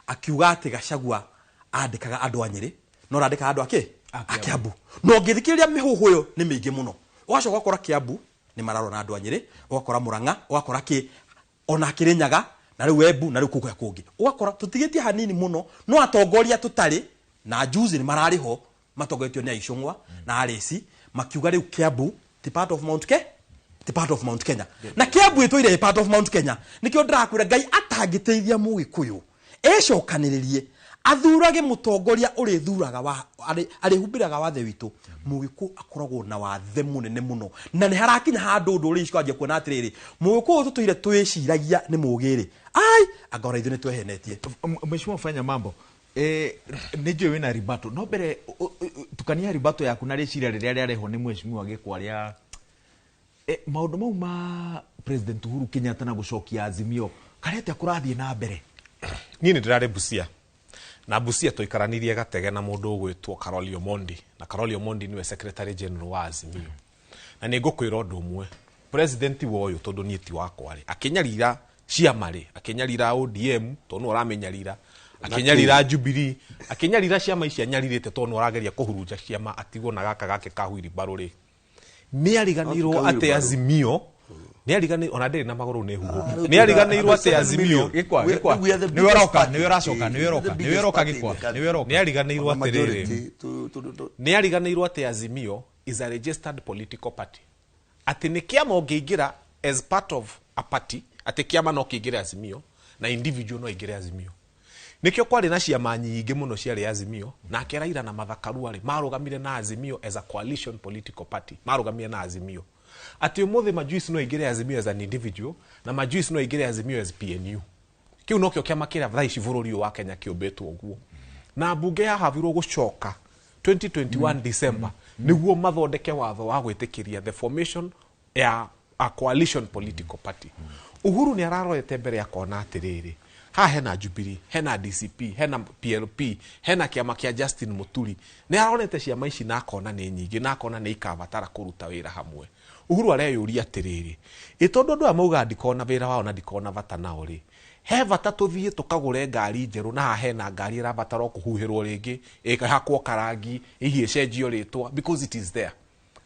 Speaker 2: akiuga atĩ Gachagua andĩkaga andũ a Nyĩrĩ no andĩkaga andũ a Kiambu no ngĩthikĩrĩria mĩhuhu ĩyo nĩ mĩingĩ mũno ũgacoka ũgakora Kiambu nĩ mararwo na andũ a Nyĩrĩ ũgakora Mũrang'a ũgakora ona Kĩrĩnyaga na rĩu Embu na rĩu kũgũya kũngĩ ũgakora tũtigĩtie hanini mũno no atongoria tũtarĩ na juzi nĩ mararĩho matongoretio nĩ Aicũng'wa na Arĩci makiuga rĩu Kiambu ti part of Mount Kenya na Kiambu ĩtũire part of Mount Kenya nĩkĩo ndĩrakwĩra Ngai atangĩteithia Mũgĩkũyũ ecokanĩrĩrie athurage mũtongoria ũrĩ thuraga arĩhumbĩraga wathe witũ Mũgĩkũyũ akoragwo na wathe mũnene mũno na nĩ harakinya handũ ndũrĩ cikwanjia kuona atĩrĩrĩ Mũgĩkũyũ tũtũire twĩciragia nĩ mũgĩrĩ angora ithuĩ nĩ twehenetie
Speaker 1: mheshimiwa fanya mambo nĩnjũĩ wĩna ribato no mbere tukania ribato yaku na rĩciria rĩrĩa rĩarehwo nĩ mheshimiwa Gĩkwa rĩa maundu mau ma President Uhuru Kenyatta na gucokia Azimio karete kurathie na mbere.
Speaker 7: Niĩ nĩ ndĩrarĩ Busia na Busia tũikaranirie gatege na mũndũ ũgwĩtwo Karoli Omondi, na Karoli Omondi niwe Secretary General wa Azimio. Na nĩ ngũkwĩra ũndũ ũmwe, president woyũ tondũ niĩ ti wakwa rĩ, akĩnyarira Ciama rĩ, akĩnyarira ODM tondũ nĩ ũramenyarira, akĩnyarira Jubilee, akĩnyarira ciama ici anyarirĩte tondũ nĩ ũrageria kũhurunja ciama atigwo na gaka gake ka Wheelbarrow rĩ. Nĩ ariganĩirwo atĩ Azimio nĩ ariganĩirwo ona ndĩrĩ na magũrũ nĩ hugo, nĩ ariganĩirwo atĩ Azimio
Speaker 1: gĩkwa nĩ weroka nĩ weroka gĩkwa nĩ ariganĩirwo atĩrĩrĩ, nĩ ariganĩirwo atĩ Azimio is a registered political party, atĩ nĩ kĩama ũngĩingĩra as part of a party, atĩ kĩama no kĩingĩre Azimio na individual no ingĩre Azimio. Nikio kwari na ciama nyingĩ mũno ciarĩ Azimio, na Raila na Mathakarua rĩ marugamire na Azimio as a coalition political party, marugamire na Azimio. Ati ũmũthĩ Majuice no ingĩre Azimio as an individual na Majuice no ingĩre Azimio as PNU. Kiu no kĩo kĩama kĩrĩa thaa ici bũrũri wa Kenya kĩũmbĩtwo ũguo. Na mbunge yahabirwo gũcoka 2021 December nĩguo mathondeke watho wa gwĩtĩkĩria the formation ya a coalition political party. Uhuru nĩ ararorete mbere akona atĩrĩrĩ, ha hena Jubilee, hena DCP, hena PLP, hena kĩama kĩa Justin Muturi. Nĩ arorete ciama ici na akona nĩ nyingĩ, na akona nĩ ikabatara kũruta wĩra hamwe. Uhuru areyũria atĩrĩrĩ, ĩtondũ andũ amauga ndikona wĩra wao na ndikona bata nao rĩ, he bata tũthiĩ tũkagũre ngari njerũ na hena ngari ĩrabatara kũhuhĩrwo rĩngĩ, ĩkahakwo karangi, ihi ĩcenjio rĩtwa because it is there.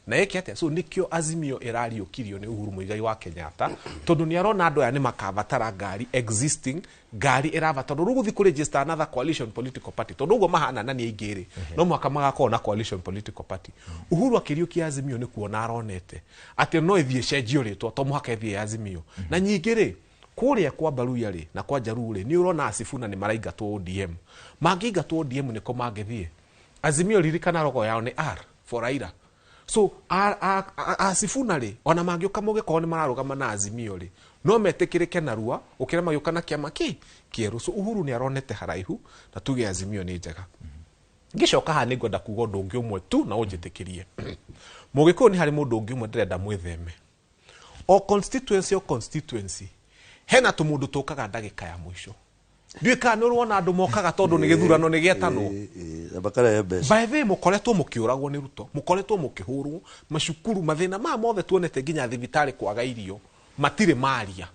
Speaker 1: Na yake atia, so nikio Azimio ĩrariũkirio nĩ Uhuru Muigai wa Kenyatta tondũ nĩ arona andũ aya nĩ makabatara ngari existing, ngari ĩrabatara rĩu gũthiĩ kũregister another coalition political party tondũ ũguo mahana na nĩ aingĩ no mwaka magakorwo na coalition political party. Uhuru akĩriũkia Azimio nĩ kuona aronete atĩ no ĩthiĩ cenjio rĩtwa to mũhaka ĩthiĩ Azimio. Na nyingĩ rĩ kũrĩa kwa Baruya rĩ na kwa Jaruo rĩ nĩ ũrona Asifuna nĩ maraingatwo ODM. Mangĩingatwo ODM nĩko mangĩthiĩ. Azimio ririkana rogo yao nĩ R for Raila. So Asifuna rĩ ona mangĩũka mũgĩkorwo nĩ mararũgama na Azimio rĩ no metĩkĩrĩke narua ũkĩra magĩũka na kĩama kĩerũ. So Uhuru nĩ aronete haraihu na tuge Azimio nĩ njega. Ngĩcoka haha nĩngwenda kuuga ũndũ ũngĩ ũmwe tu na ũnjĩtĩkĩrie. Mũgĩkũyũ nĩ harĩ mũndũ ũngĩ ũmwe ndĩrenda mwĩtheme. O constituency hena tũmũndũ tũkaga ndagĩka ya mũico. Ndiũĩ kana nĩ ũrona andũ mokaga tondũ nĩ gĩthurano nĩ gĩetanwo. By the way mũkoretwo mũkĩũragwo nĩ Ruto, mũkoretwo mũkĩhũrwo, macukuru mathĩna ma mothe tuonete nginya thibitarĩ kwaga irio, matirĩ maria.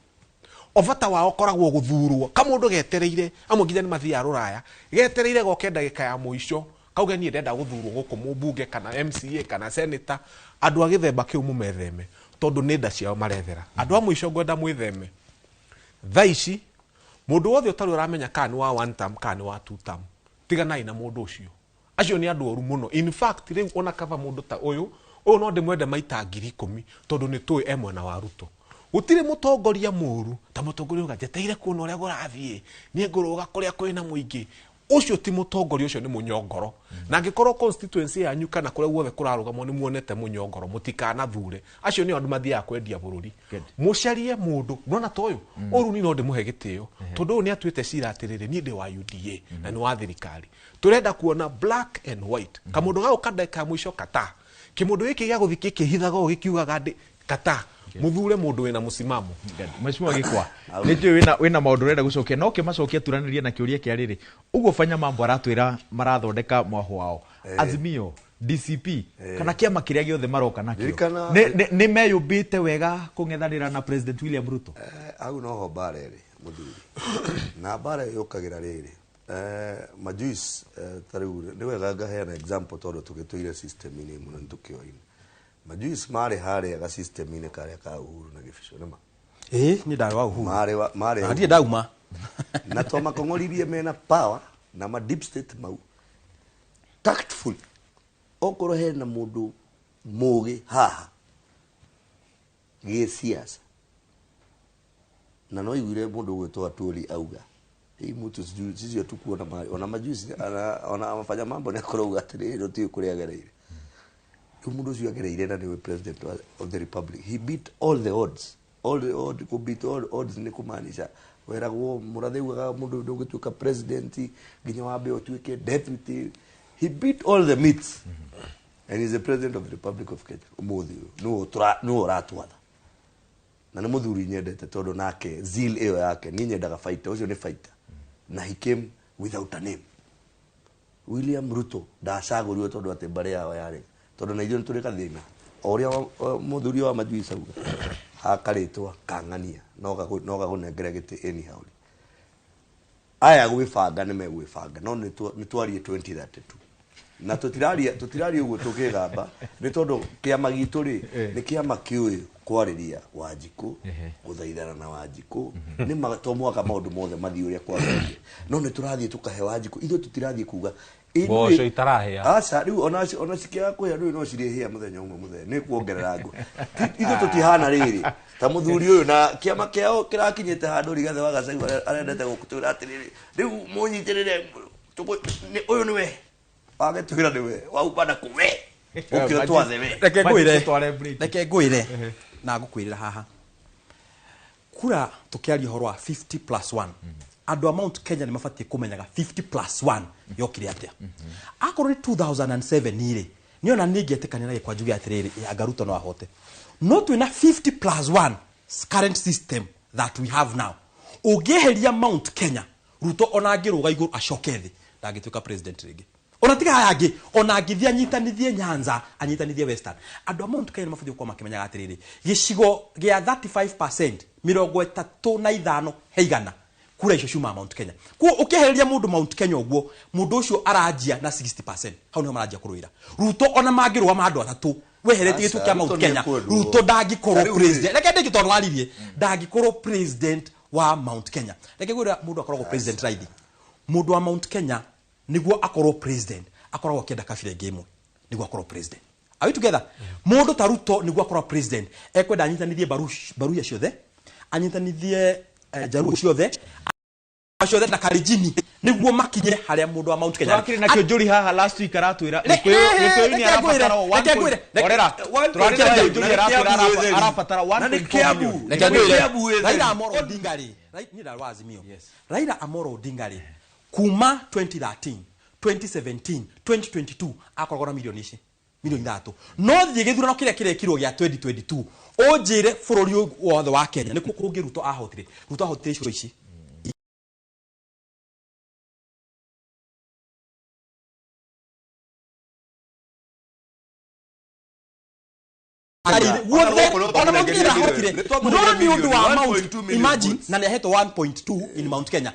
Speaker 1: Obata wao koragwo gũthurwo, kamũndũ getereire, amwe nginya nĩ mathiaga Rũraya, getereire goke ndagĩka ya mũico, kauge niĩ ndenda gũthurwo gũkũ mũmbunge kana MCA kana senator, andũ a gĩthemba kĩu mũmetheme, tondũ nĩ nda ciao marethera. Andũ a mũico ngwenda mwĩtheme. Thaa ici mũndũ wothe ũtarĩ ũramenya kana nĩ wa one term kana nĩ wa two term, tiganai na mũndũ ũcio. Acio nĩ andũ oru mũno. In fact rĩu ona kaba mũndũ ta ũyũ no ndĩmwende maita 10,000 tondũ nĩ tũĩ mwena wa Ruto. Gũtirĩ mũtongoria mũru ta mũtongoria ũga njeteire kuona ũrĩa gũrathiĩ, niĩ ngũrũga kũrĩa kũrĩ na mũingĩ. Ũcio ti mũtongoria, ũcio nĩ mũnyongoro. Na angĩkorwo constituency yanyu kana kũrĩa guothe kũrarũgamwo nĩ muonete mũnyongoro, mũtikanathure. Acio nĩ andũ mathiaga kwendia bũrũri. Mũcarie mũndũ nona ta ũyũ ũru ni no ndĩmũhe gĩtĩo tondũ ũyũ nĩ atuĩte cira atĩrĩrĩ niĩ ndĩ wa UDA na nĩ wa thirikari. Tũrenda kuona black and white. Kamũndũ gao kadeka mũico kata. Kĩmũndũ gĩkĩ gĩa gũthikĩ kĩhithaga gĩkiugaga kata. Muthure mũndũ wĩna mũsimamo. Mheshimiwa Gĩkwa, nĩnjũĩ wĩna maũndũ ũrenda gũcokia no kĩmacokia turanĩrie na kĩũria kĩa rĩrĩ. Ũguo Fanya Mambo aratwĩra marathondeka mwaho wao. Azimio, DCP kana kĩama kĩrĩa gĩothe maroka nakĩo. Nĩ meyũmbĩte wega kũng'ethanĩra na President William Ruto.
Speaker 3: Au noho mbara ĩrĩ mũthuri. Na mbara yũkagĩra rĩrĩ. Majuice tarĩu nĩ wega ngaheana example tondũ tũgĩtũire system-inĩ mũno nĩtũkĩoine. Majuice marĩ harĩa ga system-inĩ karĩa ka Uhuru na Gĩbico nĩma.
Speaker 2: Nĩ ndarĩ wa Uhuru.
Speaker 3: Marĩ.
Speaker 2: Ndiĩ ndauma.
Speaker 3: Na to makong'oririe mena power na ma deep state mau. Tactful. Okorwo hena mũndũ mũgĩ haha gĩsiasa. Na no iguire mũndũ gwĩtwo Atwoli auga. Hii mtu sisi tukuona ona Majuice ona Fanya Mambo nĩ akorauga atĩrĩrĩ rũtiĩ kũrĩa agereire. Mundu ucio agereire na niwe president of the republic. He beat all the odds. All the odds, could beat all odds ni kumaanisha weragwo muratheuga mundu ndũgĩtuĩka president nginya wambe ũtuĩke deputy. He beat all the myths. And he's the president of the Republic of Kenya. Umuthi no uratwatha. na nĩ mũthuri nyendete tondu nake zeal iyo yake ni nyendaga fighter ucio ni fighter na he came without a name. William Ruto ndacagũrirwo tondu ati mbare yao yarĩ tondu na ithuĩ tũrĩ gathĩna oria mũthuri wa Majui sauga akaritwa kang'ania no gagũnengere gĩtĩ anyhow. Aya gwĩbanga nĩ megwĩbanga no nĩ twarie 2032 na tũtiraria ũguo tũkĩgamba nĩ tondũ kĩama gitũ rĩ nĩ kĩama kĩũĩ kwarĩria Wanjikũ gũthaithana na Wanjikũ nĩ to mwaka maũndũ mothe mathiĩ ũrĩa kwagĩrĩire no nĩ tũrathiĩ tũkahe Wanjikũ ithuĩ tũtirathiĩ kuga
Speaker 7: mboco itarahĩa
Speaker 3: aca rĩu ona cikĩaga kũhĩa rĩu no cirĩhĩa mũthenya ũmwe mũthenya nĩ kuongerera ngũ ithuĩ tũtihana rĩrĩ ta mũthuri ũyũ na kĩama kĩao kĩrakinyĩte handũ Rigathĩ wa Gachagua arendete gũtwĩra atĩrĩrĩ rĩu mũnyitĩrĩre ũyũ nĩwe wagetwĩra nĩwe waupana kũwe ũkĩra twathe we
Speaker 2: reke ngwĩre na ngũkwĩrĩra haha kura tũkĩaria ũhoro wa 50+1 andũ a Mount Kenya nĩ mabatiĩ kũmenyaga 50+1 yokire atĩa akorwo nĩ 2007 rĩ niona nĩngĩetĩkania na gĩkwa njuge atĩrĩrĩ anga Ruto no ahote no twĩna 50+1 current system that we have now ũngĩeheria Mount Kenya Ruto ona angĩrũga igũrũ acoke thĩ ndangĩtuĩka president rĩngĩ ona tiga haya angĩ ona angĩthia nyitanithie Nyanza anyitanithie Western andũ a Mount Kenya mabatiĩ gũkorwo makĩmenyaga atĩrĩrĩ gĩcigo gĩa 35% 35 heigana kura icio ciuma Mount Kenya kuo ũkĩehereria mũndũ Mount Kenya ũguo mũndũ ũcio aranjia na 60% hau nĩho maranjia kũrũĩra Ruto ona mangĩrũga andũ atatũ weheretie gĩtũ kĩa Mount Kenya Ruto ndangĩkorwo president reke ndĩngĩ tondũ waririe ndangĩkorwo president wa Mount Kenya reke gwĩra mũndũ akoragwo president raithi mũndũ wa Mount Kenya niguo akorwo president akoragwo akĩenda kabira ĩngĩ ĩmwe niguo akorwo president are we together mũndũ ta Ruto niguo akorwo president ekwenda anyitanithie baruya ciothe anyitanithie jaruo ciothe ciothe na Karijini niguo makinye harĩa mũndũ wa Mount Kenya
Speaker 1: wakiri na kĩonjuri haha last week aratwĩra nĩkwĩyo ni arabatara 1 orera tũrarĩra kĩonjuri arabatara 1
Speaker 2: million Raila Amolo Odinga rĩ ni ndarwa Azimio Raila Amolo Odinga rĩ kuma 2013 2017 2022 akoragwo na milioni ici milioni 3 no thiĩ gĩthurano kĩrĩa kĩrekirwo gĩa 2022 ũnjĩre bũrũri wothe wa Kenya nĩ kũngĩ Ruto ahotire icigo ici imagine na nĩahetwo 1.2 in Mount Kenya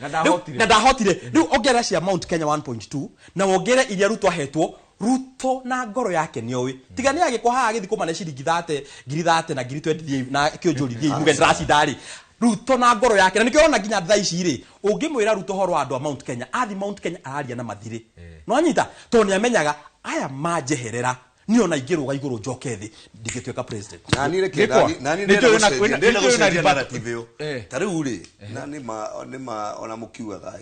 Speaker 2: na ndahotire rĩu ongerera cia Mount Kenya 1.2 na wongere iria Ruto ahetwo Ruto na ngoro yake nĩoĩ tiga nĩ agĩkwa haha agĩthikwo mane ciringi 30 na 20 na kĩonjori thie muge ndĩracindari Ruto na ngoro yake na nĩkĩo ona nginya thaa ici rĩ ũngĩmwĩra Ruto horo andũ a Mount Kenya athi Mount Kenya araria na mathirĩ no anyita to nĩ amenyaga aya manjeherera ni ona igĩrũga igũrũ njoke thĩ ndingĩtuĩka president
Speaker 3: na ni reke na ni ndĩna narrative ta rĩu rĩ na nĩma ona mũkiugaga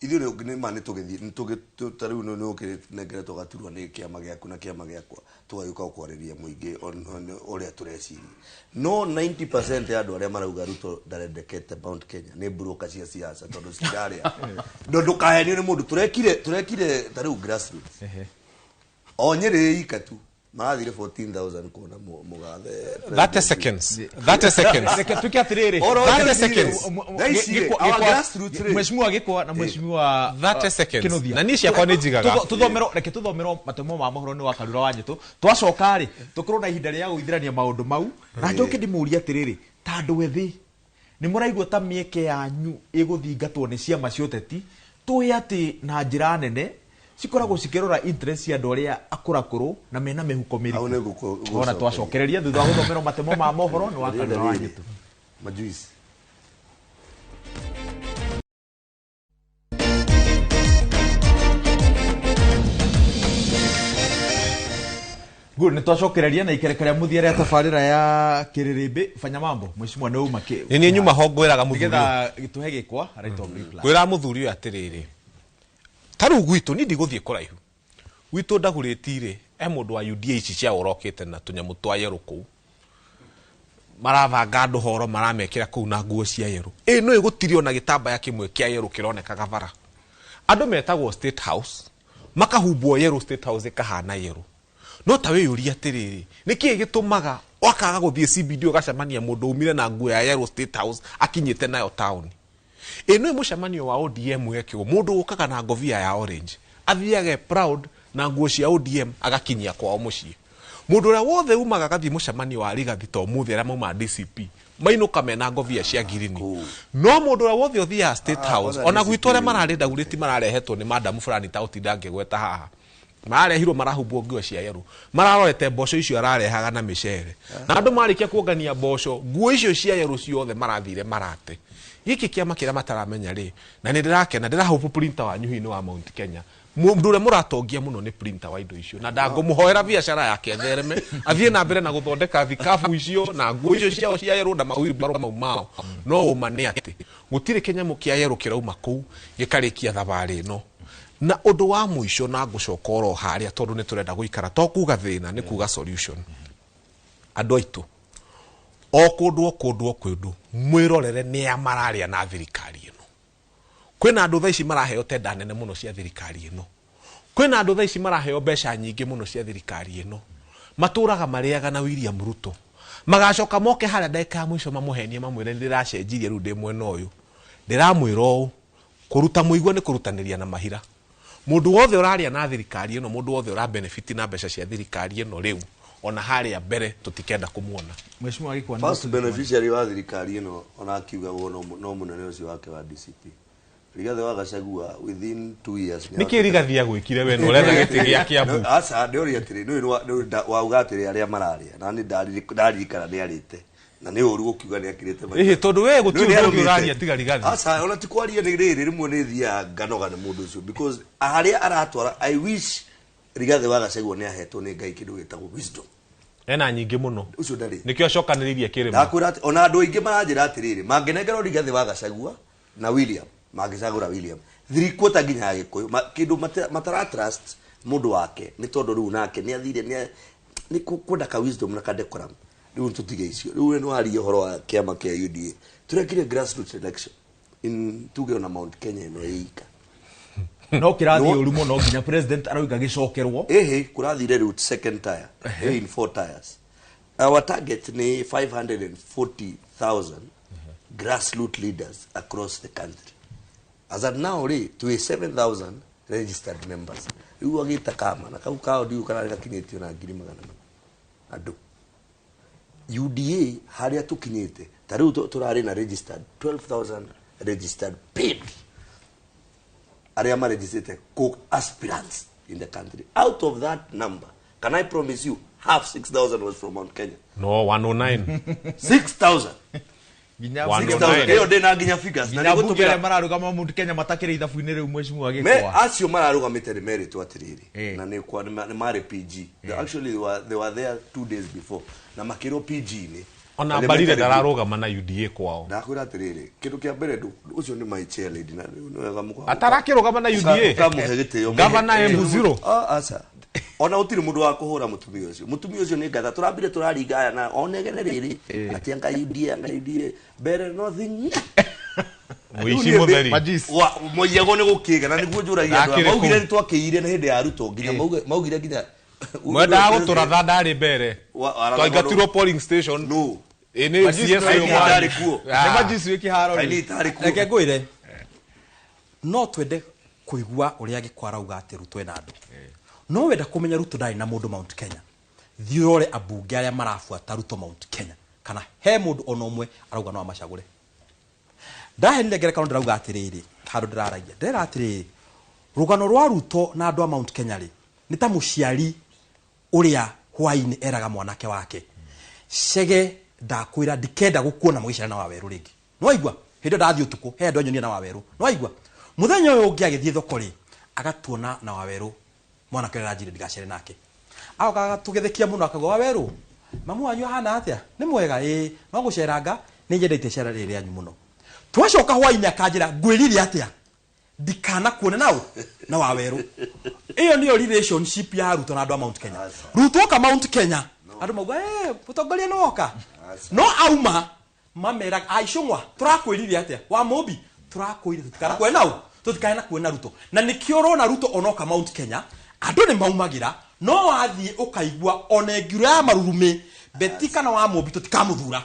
Speaker 3: ithuĩ rĩu nĩma nĩ tũgĩthiĩ ta rĩu nĩ ũkĩnengere tũgaturwo nĩ kĩama gĩaku na kĩama gĩakwa tũgagĩũka kwarĩria mũingĩ ũrĩa tũreciria no 90% ya andũ arĩa marauga Ruto ndarendekete Mount Kenya nĩ broker cia siasa tondũ citarĩa ndũkahenio nĩ mũndũ tũrekire ta rĩu grassroots Nyeri ikatu mathire 14,000 kuona mugathe
Speaker 7: 30 seconds
Speaker 1: reke tuke atiriri
Speaker 7: 30 seconds
Speaker 1: mheshimiwa gikwa na mheshimiwa
Speaker 7: 30 seconds na ni cia kwa ni jigaga
Speaker 1: tuthomerwo matemo ma mohoro ni wa Karura wa Nyitu twacoka ri tukorwo na ihinda rĩa gũithirania maundu mau na njoke ndimuria atiriri ta andu ethi ni muraigua ta mieke yanyu iguthingatwo ni ciama cia ũteti tũĩ atĩ na njĩra nene cikoragwo cikirora interest ya andũ arĩa akũrakũrũ na mena mĩhuko mĩriku ona twacokereria thutha wa gũthomera matemo ma mohoro ni wa Karura wa Nyitu
Speaker 3: majuice
Speaker 1: good ni twacokereria na ikerekeria muthia rĩa tabarĩra ya Kĩrĩrĩmbĩ fanya mambo mheshimiwa nĩ uma kĩ
Speaker 7: ni nyuma hongweraga muthuri
Speaker 1: getha gituhe gĩkwa right of reply
Speaker 7: kwĩra muthuri uyu atiriri taru gwitũ ni ndigũthiĩ kũraihu gwitũ ndagũrĩtire mũndũ wa UDA ici cia orokete na tunyamu twa yerũ kũu maravanga andũ horo maramekĩra kũu na nguo cia yerũ no ĩgũtirio na gĩtambaya kĩmwe kĩa yerũ kĩronekaga bara andũ metagwo State House makahumbwo yerũ State House kahana yerũ no ta wĩyũria atĩrĩrĩ nĩkĩĩ gĩtũmaga wakaga guthie CBD ugacemania mundu umire na nguo ya Yellow State House akinyite nayo town eno mucemanio wa ODM wekio mundu ukaga na ngovia ya orange athiage proud na nguo cia ODM agakinyia kwao mucii mundu ria wothe umaga gathi mucemanio wa Rigathi to muthe ara mauma DCP mainuka mena ngovia cia girini no mundu ria wothe uthia State House ona gwitore marari ndaguriti mararehetwo ni madam fulani ta utindange gweta haha marehirwo marahumbwo nguo cia yero mararorete mboco icio ararehaga na micere na andu marikia kuongania mboco nguo icio cia yero ciothe marathire marate giki kiama kira mataramenya ri na ni ndirakena ndirahubu printer wa nyuhi-ini wa Mount Kenya mundu ure muratongia muno ni printer wa indo icio na ndangumuhoera biashara yake thereme athie na mbere na guthondeka thikabu icio na nguo icio ciao cia yero na mawiri baro maumao no umane ati gutire kinyamu kia yero kirauma kuu gikarikia thabari no na undu wa muico na ngucoka oro haria tondu ni turenda guikara to kuga thina ni kuga solution andu aitu o kundu mwirorere ni amararia na thirikari ino kwina andu thaici maraheo tenda nene muno cia thirikari ino kwina andu thaici maraheo mbeca nyingi muno cia thirikari ino maturaga mariaga na William Ruto magacoka moke haria ndeka muico mamuhenie mamwire ndiracenjirie ru ndi mwena uyu ndiramwira kuruta muigwa ni kurutaniria na mahira mundu wothe uraria na thirikari ino mundu wothe ura benefit na mbeca cia thirikari ino riu ona haria mbere tutikenda kumuona
Speaker 1: mheshimiwa agikwa
Speaker 3: first beneficiary wa thirikari ino ona akiuga no munene ucio wake wa DCP Rigathi wa Gachagua within 2 years
Speaker 7: niki Rigathi agwikire we no retha giti gia Kiambu
Speaker 3: asa ndio atiri no wa ugatiri aria mararia na ni ndaririkana ni arite na ni uru gukiuga ni akirite
Speaker 7: tondu we gutuga uraria tiga Rigathi
Speaker 3: asa ona tikwaria ni riri rimwe ni thia nganoga ni mundu ucio because aria aratwara I wish Rigathi wa Gachagua ni ahetwo ni Ngai kindu gitagwo wisdom
Speaker 7: ena nyingi muno
Speaker 3: ucio ndari
Speaker 7: nikio cokaniririe kirimo
Speaker 3: ndakwira ona andu aingi maranjira atiriri mangenengero Rigathi wa Gachagua na William magicagura William thirikota nginya gikuyu kindu matara trust mundu wake ni tondu riu nake ni athire ni kwenda ka wisdom na ka decorum riu tutige icio riu ni wari horo wa kiama kia UDA turekire grassroots election in tuge na Mount Kenya no ika
Speaker 1: no kirathi uru muno nginya president arauga gicokerwo
Speaker 3: kurathire route second tire in 4 tires our target ni 540,000 grassroots leaders across the country as at now to 7,000 registered members riu agita kama na kau kao ndiu kana gakinyitio na 100,000 andu UDA haria tukinyite tariu turari na registered 12,000 registered paid aria registered co-aspirants in the country. Out of that number, can I promise you, half 6,000 was from Mount Kenya?
Speaker 7: No, 109.
Speaker 3: 6,000.
Speaker 7: 109.
Speaker 3: Eyo dena ginya figures.
Speaker 1: Na nigutumira mararuga Mount Kenya matakire ithabu-ini riu mheshimiwa agikwa.
Speaker 3: Me acio mararugamite ni merit watiriri. Na ni kwa ni mare PG. Actually they were there 2 days before. Na makiro PG ni.
Speaker 7: Ona barire dararugama na UDA kwao.
Speaker 3: Ndakwira atiriri, kindu kia mbere ucio ni my chair lady na no wega mukwa.
Speaker 7: Atarakirugama na UDA. Governor M0.
Speaker 3: Asa. Ona utiri mundu wa kuhura mutumia ucio. Mutumia ucio ni ngatha turambire turaringaya na onegene riri. Atianga UDA better nothing.
Speaker 7: Muici mutheri.
Speaker 3: Wa moyego ni gukiga na niguo njuragia andu. Maugire ni twakiire na hindi ya Ruto nginya maugire nginya
Speaker 7: mwenda guturatha ndari mbere. Twaingatirwo polling station.
Speaker 3: No.
Speaker 7: Ene CS
Speaker 3: ndari kuo.
Speaker 1: Ni majisi wiki haro.
Speaker 3: Ni ndari kuo.
Speaker 2: Reke ngwire. No twende kuigua uria gikwarauga ati Ruto ena andu. No wenda kumenya Ruto ndari na mundu Mount Kenya. Thiore abunge aria marafuata Ruto Mount Kenya. Kana he mundu ona umwe arauga no amacagure. Ndahenire ngerekano ndirauga atiriri handu ndiraragia. Ndira atiriri. Rugano rwa Ruto na andu a Mount Kenya ri ni ta muciari uria hwaini eraga mwanake wake. Shege ndakwira ndikenda gukuona mugicana na waweru ringi. No igwa hindo ndathi utuku he ndo nyonia na waweru. No igwa muthenya uyu ungi agithie thoko ri agatuona na waweru mwanake rajire ndigacere nake. Agoka tugethekia muno akago waweru. Mamu wanyu hana atia ni mwega no guceranga ni njendete cera riri anyu muno. Twacoka hwaini akanjira ngwirire atia ndikana kuona nao na waweru. Iyo niyo relationship ya Ruto na andu a Mount Kenya. Ruto ka Mount Kenya andu mauga utongoria no oka no auma mamera aicungwa turakwirire atia wa mobi turakwirire tutikana kuona nao tutikana kuona Ruto na nikio rona Ruto onoka Mount Kenya andu ni maumagira no wathie ukaigua onengiro ya marurume betika na wa Mũmbi tutikamũthura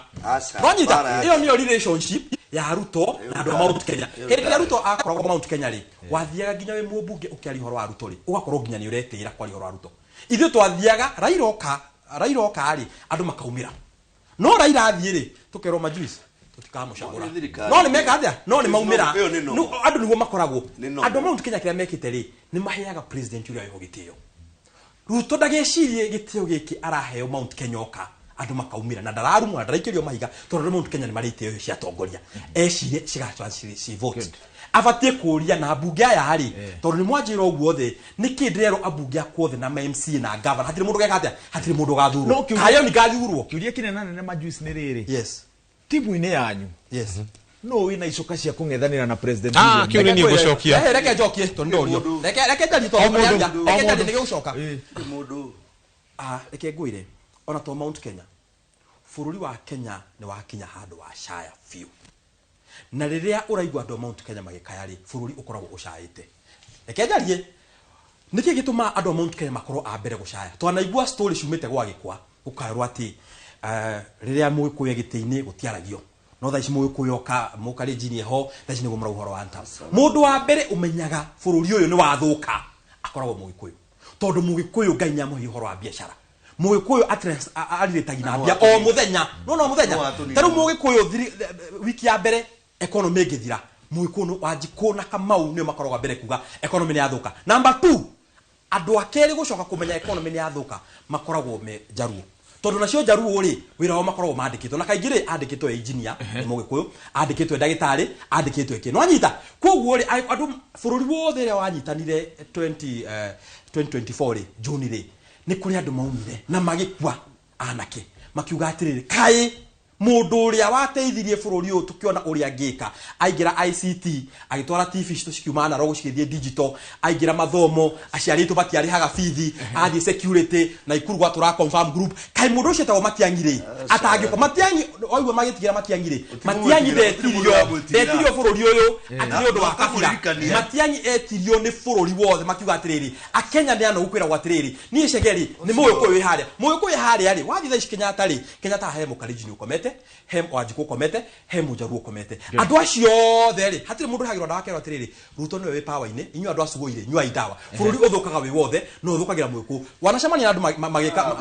Speaker 2: ronyita iyo niyo relationship ya Ruto na andũ Mount Kenya hĩndĩ Ruto akoragwo Mount Kenya ri wathiaga nginya we mũmbunge ũkĩari horo wa Ruto ri ugakorwo nginya ni ũretĩra kwari horo wa Ruto ithuĩ twathiaga Raila oka ri andũ makaumĩra no Raila athiĩ ri tukerwo majuice tutikamucagura no ni meka atia no ni maumĩra andũ niguo makoragwo andũ Mount Kenya kĩrĩa mekĩte ri ni maheaga president ũrĩa wĩ gĩtĩo Ruto ndagecirie gĩtĩo gĩkĩ araheo Mount Kenya oka andũ makaumĩra na ndararumwa ndaraikĩrio mahiga tondũ Mount Kenya ni marĩtĩo cia tongoria ecirie cigatransfer vote abatie kuria na bunge aya hari tondũ ni mwanjira ũguo the ni kĩndĩrero abunge akwothe na MC na governor hatirĩ mũndũ geka atia hatirĩ mũndũ gathurwo kayo ni gathurwo
Speaker 1: kiuria kinene nene majuice nĩ rĩrĩ
Speaker 2: yes
Speaker 1: timu-inĩ yanyu
Speaker 2: yes
Speaker 1: no wina icoka cia kung'ethanĩra na president
Speaker 7: kiu ni ngũcokia
Speaker 2: reke njokie to ndorio reke njari to reke njari nĩ gũcoka
Speaker 3: mũndũ
Speaker 2: reke ngwire ona to Mount Kenya bũrũri wa Kenya ni wakinya handũ wa shaya fiu na rĩrĩa ũraigua andũ Mount Kenya magĩkaya rĩ bũrũri ũkoragwo ũcaĩte reke njarie nĩkĩ gĩtũma andũ Mount Kenya makorwo a mbere gũcaya twanaigua story ciumĩte gwa gĩkwa ũkaerwo atĩ rĩrĩa mũgĩkũya gĩtĩ-inĩ gũtiaragio no thaa ici mũgĩkũya oka mũkarĩ njini ho thaa ici nĩguo mũrauga ũhoro wa nta mũndũ wa mbere ũmenyaga bũrũri ũyũ nĩ wathũka akoragwo mũgĩkũyũ tondũ mũgĩkũyũ Ngai nĩamũhe ũhoro wa biacara mũgĩkũyũ arirĩtagi na mbia o mũthenya no mũthenya tarĩu mũgĩkũyũ wiki ya mbere economy ngĩthira mũgĩkũyũ Wanjikũ na Kamau nĩo makoragwo mbere kuga economy nĩ yathũka number 2 andũ akerĩ gũcoka kũmenya economy nĩ yathũka makoragwo me Jaruo tondũ nacio Jaruo rĩ wĩra wao makoragwo mandĩkĩtwo na kaingĩ rĩ andĩkĩtwo engineer mũgĩkũyũ andĩkĩtwo ndagĩtarĩ andĩkĩtwo ĩkĩ no anyita koguo rĩ andũ bũrũri wothe rĩa wanyitanire 2024 rĩ June rĩ nĩ kũrĩ andũ maumire na magĩkua anake makiuga atĩrĩrĩ kaĩ mũndũ ũrĩa wateithirie bũrũri ũyũ tukiona ũrĩa angĩka aingĩra ICT agĩtwara TV cito cikiuma na rogo cigĩthiĩ digital aingĩra mathomo aciari tu batiarĩhaga bithi athiĩ security na ikuru gwatura confirm group kaĩ mũndũ ũcio tawo Matiang'i atangĩko Matiang'i oigwo magĩtigira Matiang'i ndetirio bũrũri ũyũ atĩ ũndũ wa kabira Matiang'i etirio nĩ bũrũri wothe makiuga atĩrĩrĩ akenya nĩ ano gũkwĩra gwatirĩrĩ niĩ cegeri nĩ mũgĩkũyũ harĩa rĩ wathi thaa ici Kenyatta rĩ Kenyatta he mũkarijini ũkomete hem Wanjikũ komete hem Mũjaruo komete andũ acio othe rĩ hatirĩ mũndũ hagĩrwo ndawa kerwo atĩrĩrĩ Ruto nĩwe wĩ power-inĩ inyuĩ andũ acugũire nyuai ndawa bũrũri ũthũkaga wĩ wothe no ũthũkagĩra Mũgĩkũyũ wanacemania na andũ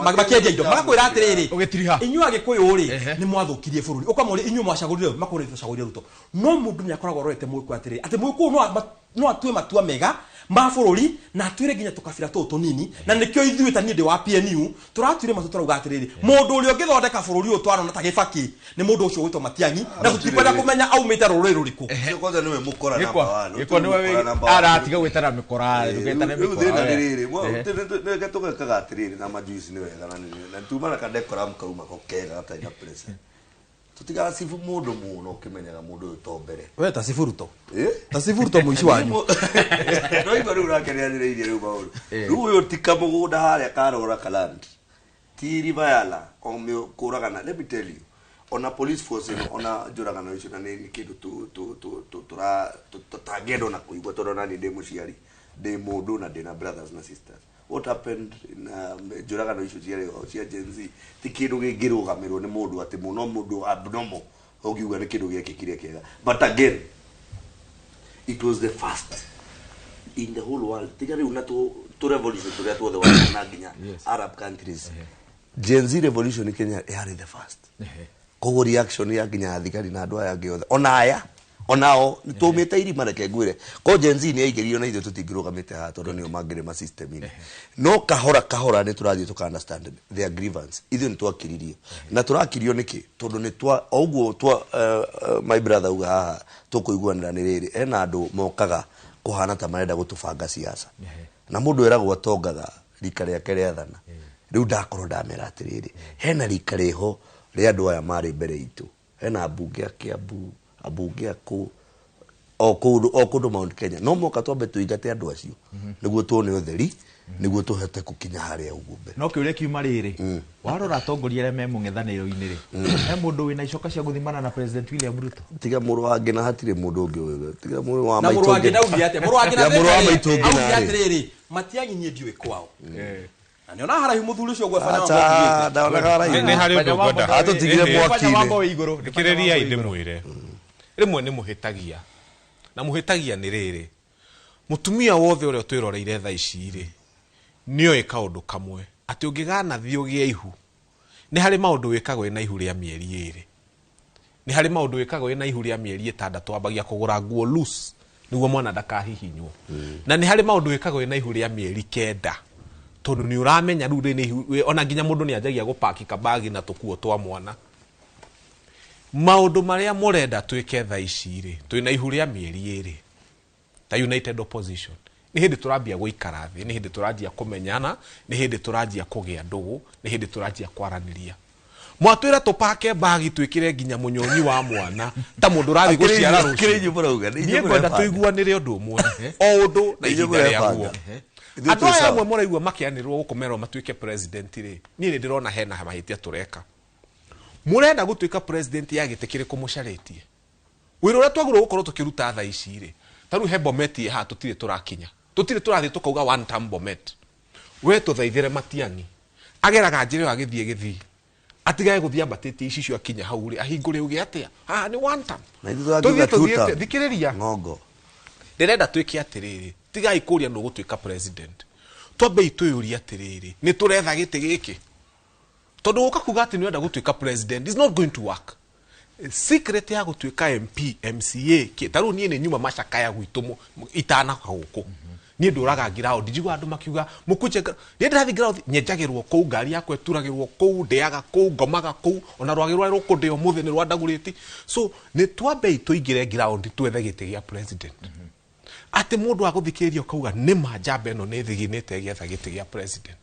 Speaker 2: makĩendia indo magakwĩra atĩrĩrĩ inyuĩ Agĩkũyũ rĩ nĩ mwathũkirie bũrũri ũkamũrĩ inyuĩ mwacagũrire makorwo twacagũrire Ruto no mũndũ nĩ akoragwo rorete Mũgĩkũyũ atĩrĩrĩ atĩ Mũgĩkũyũ no atue matua mega ma bũrũri na atwire nginya tukabira tũnini na nĩkĩo ithuĩ ta niĩ ndĩ wa PNU tũratwire matua turauga atĩrĩrĩ mũndũ ũrĩa ũngĩthondeka bũrũri ũyũ twarona ta Gĩbaki nĩ mũndũ ũcio wĩtwo Matiang'i na tũtikwenda kũmenya aumĩte rũrĩrĩ rũrĩkũ
Speaker 3: kwanza niwe mukora namba 1
Speaker 1: gĩko niwe aratiga gwĩtana mĩkora ndũgetane mĩkora
Speaker 3: rĩrĩ nĩge tũgekaga atĩrĩrĩ na majuice nĩ wega na tumana ka decorum kauma ko kega gatarĩ na pressure tutiga sifu mũndũ mũno ũkĩmenyaga mũndũ ũyũ to mbere
Speaker 2: we ta sifuruto ta sifuruto mũici wanyu
Speaker 3: no iba rĩu rakenyanĩrĩirie rĩu maũndũ rĩu ũyũ tika mũgũnda harĩa karora kaland tiri bayala kũragana let me tell you ona police force ona njũragano icio na nĩ kĩndũ tũtangĩenda na kũigua tondũ nani ndĩ mũciari ndĩ mũndũ na ndĩ na brothers na sisters what happened in njũragano icio cia Gen Z ti kĩndũ gĩngĩrũgamirwo nĩ mũndũ atĩ mũno mũndũ abnormal ũngiuga nĩ kĩndũ gĩkĩkire kĩega but again it was the first in the whole world tiga rĩu na to revolution tũrĩa tuothe wana nginya Arab countries Gen Z revolution Kenya yarĩ the first koguo reaction ya nginya thigari na andũ aya angĩ othe onao nĩtũmĩte irima reke ngwĩre ko Gen Z nĩ yaingĩrio na ithuĩ tũtingĩrũgamĩte haha tondũ nĩo mangĩrĩma system-inĩ no kahora nĩ tũrathiĩ tũka understand their grievance ithuĩ nĩ twakiririo na tũrakirio nĩkĩ tondũ nĩ ũguo my brother uga haha tũkũiguanĩra nĩ rĩrĩ ena andũ mokaga kũhana ta marenda gũtũbanga siasa na mũndũ eragwo atongaga rika rĩake rĩathana rĩu ndakorwo ndamera atĩrĩrĩ hena rika rĩho rĩa andũ aya marĩ mbere itũ hena mbunge ya Kiambu abunge o kũndũ Mount Kenya no moka twambe tũingate andũ acio nĩguo tuone ũtheri nĩguo tũhote gũkinya harĩa ũguo mbere
Speaker 1: no kĩũria kiuma rĩrĩ warora atongoria arĩa me mũng'ethanĩro-inĩ rĩ he mũndũ wĩna icoka cia gũthimana na President William Ruto
Speaker 3: tiga mũrũ wa ngina hatirĩ mũndũ ũngĩ ũyũ tiga mũrũ wa
Speaker 2: maitũ mũrũ wa ngina ugia atĩa mũrũ wa ngina atĩrĩrĩ Matiang'i niĩ ndiũĩ kwao niona haraihu muthuri ucio gwefanya
Speaker 3: acha ndaonaga haraihu
Speaker 7: nĩ harĩ ũndũ ngwenda
Speaker 3: atutigire mwaki-inĩ
Speaker 7: thikĩrĩriai ndĩmwĩre rĩmwe nĩ mũhĩtagia na mũhĩtagia nĩ rĩrĩ mũtumia wothe ũrĩa twĩroreire thaa ici-rĩ nĩoĩ kaũndũ kamwe atĩ ũngĩgana thiĩ ũgĩe ihu nĩ harĩ maũndũ wĩkagwo ĩna ihu rĩa mĩeri ĩrĩ nĩ harĩ maũndũ wĩkagwo ĩna ihu rĩa mĩeri ĩtandatũ wambagia kũgũra nguo loose nĩguo mwana ndakahihinywo na nĩ harĩ maũndũ wĩkagwo ĩna ihu rĩa mĩeri 9 tondũ nĩ ũramenya rĩu rĩ ihu ona nginya mũndũ nĩ anjagia gũpaki kabagi na tũkuo twa mwana maũndũ marĩa mũrenda twĩke thaa ici-rĩ twĩna ihu rĩa mĩeri 2 ta United Opposition nĩ hĩndĩ tũrambia gũikara thĩ nĩ hĩndĩ tũranjia kũmenyana nĩ hĩndĩ tũranjia kũgĩa ndũgũ nĩ hĩndĩ tũranjia kwaranĩria mwatwĩra tũpake bagi twĩkĩre nginya mũnyonyi wa mwana ta mũndũ ũrathiĩ gũciara rũciũ niĩ ngwenda tũiguanĩre ũndũ ũmwe o ũndũ na ihinda rĩaguo andũ aya amwe mũraigua makĩanĩrwo gũkũ merwo matuĩke president-rĩ niĩ nĩ ndĩrona hena mahĩtia tũreka mũrenda gũtuĩka president ya gĩtĩ kĩrĩkũ mũcarĩtie wĩra ũrĩa twagĩrĩirwo gũkorwo tũkĩruta thaa ici-rĩ ta rĩu he Bomet haha tũtirĩ tũrakinya tũtirĩ tũrathiĩ tũkauga one time Bomet we tũthaithĩre Matiang'i ageraga njĩra ĩyo agĩthiĩ gĩthii atigaye gũthiĩ ambatĩtie ici cio akinya hau-rĩ ahingũre uge atĩa haha nĩ one time tũthiĩte thikĩrĩria ng'ongo ndĩrenda twĩke atĩrĩrĩ tigai kũria nũ gũtuĩka president twambe itũyũria atĩrĩrĩ nĩ tũretha gĩtĩ gĩkĩ tondũ gũka kuga atĩ nĩ wenda gũtuĩka president is not going to work secret ya gũtuĩka MP MCA ta rĩu niĩ nĩ nyuma macakaya gwitũ itanaka gũkũ niĩ ndũraga ground njigua andũ makiuga mũkuje niĩ ndĩrathiĩ ground nyenjagĩrwo kũu ngari yakwa ĩturagĩrwo kũu ndĩaga kũu ngomaga kũu ona rwagĩ rwa rũkũndĩ ũmũthĩ nĩ rwandagũrĩti so nĩ twambe tũingĩre ground twethe gĩtĩ gĩa president atĩ mũndũ agũthikĩrĩria ukauga nĩ manjamba ĩno nĩ thiginĩte getha gĩtĩ gĩa president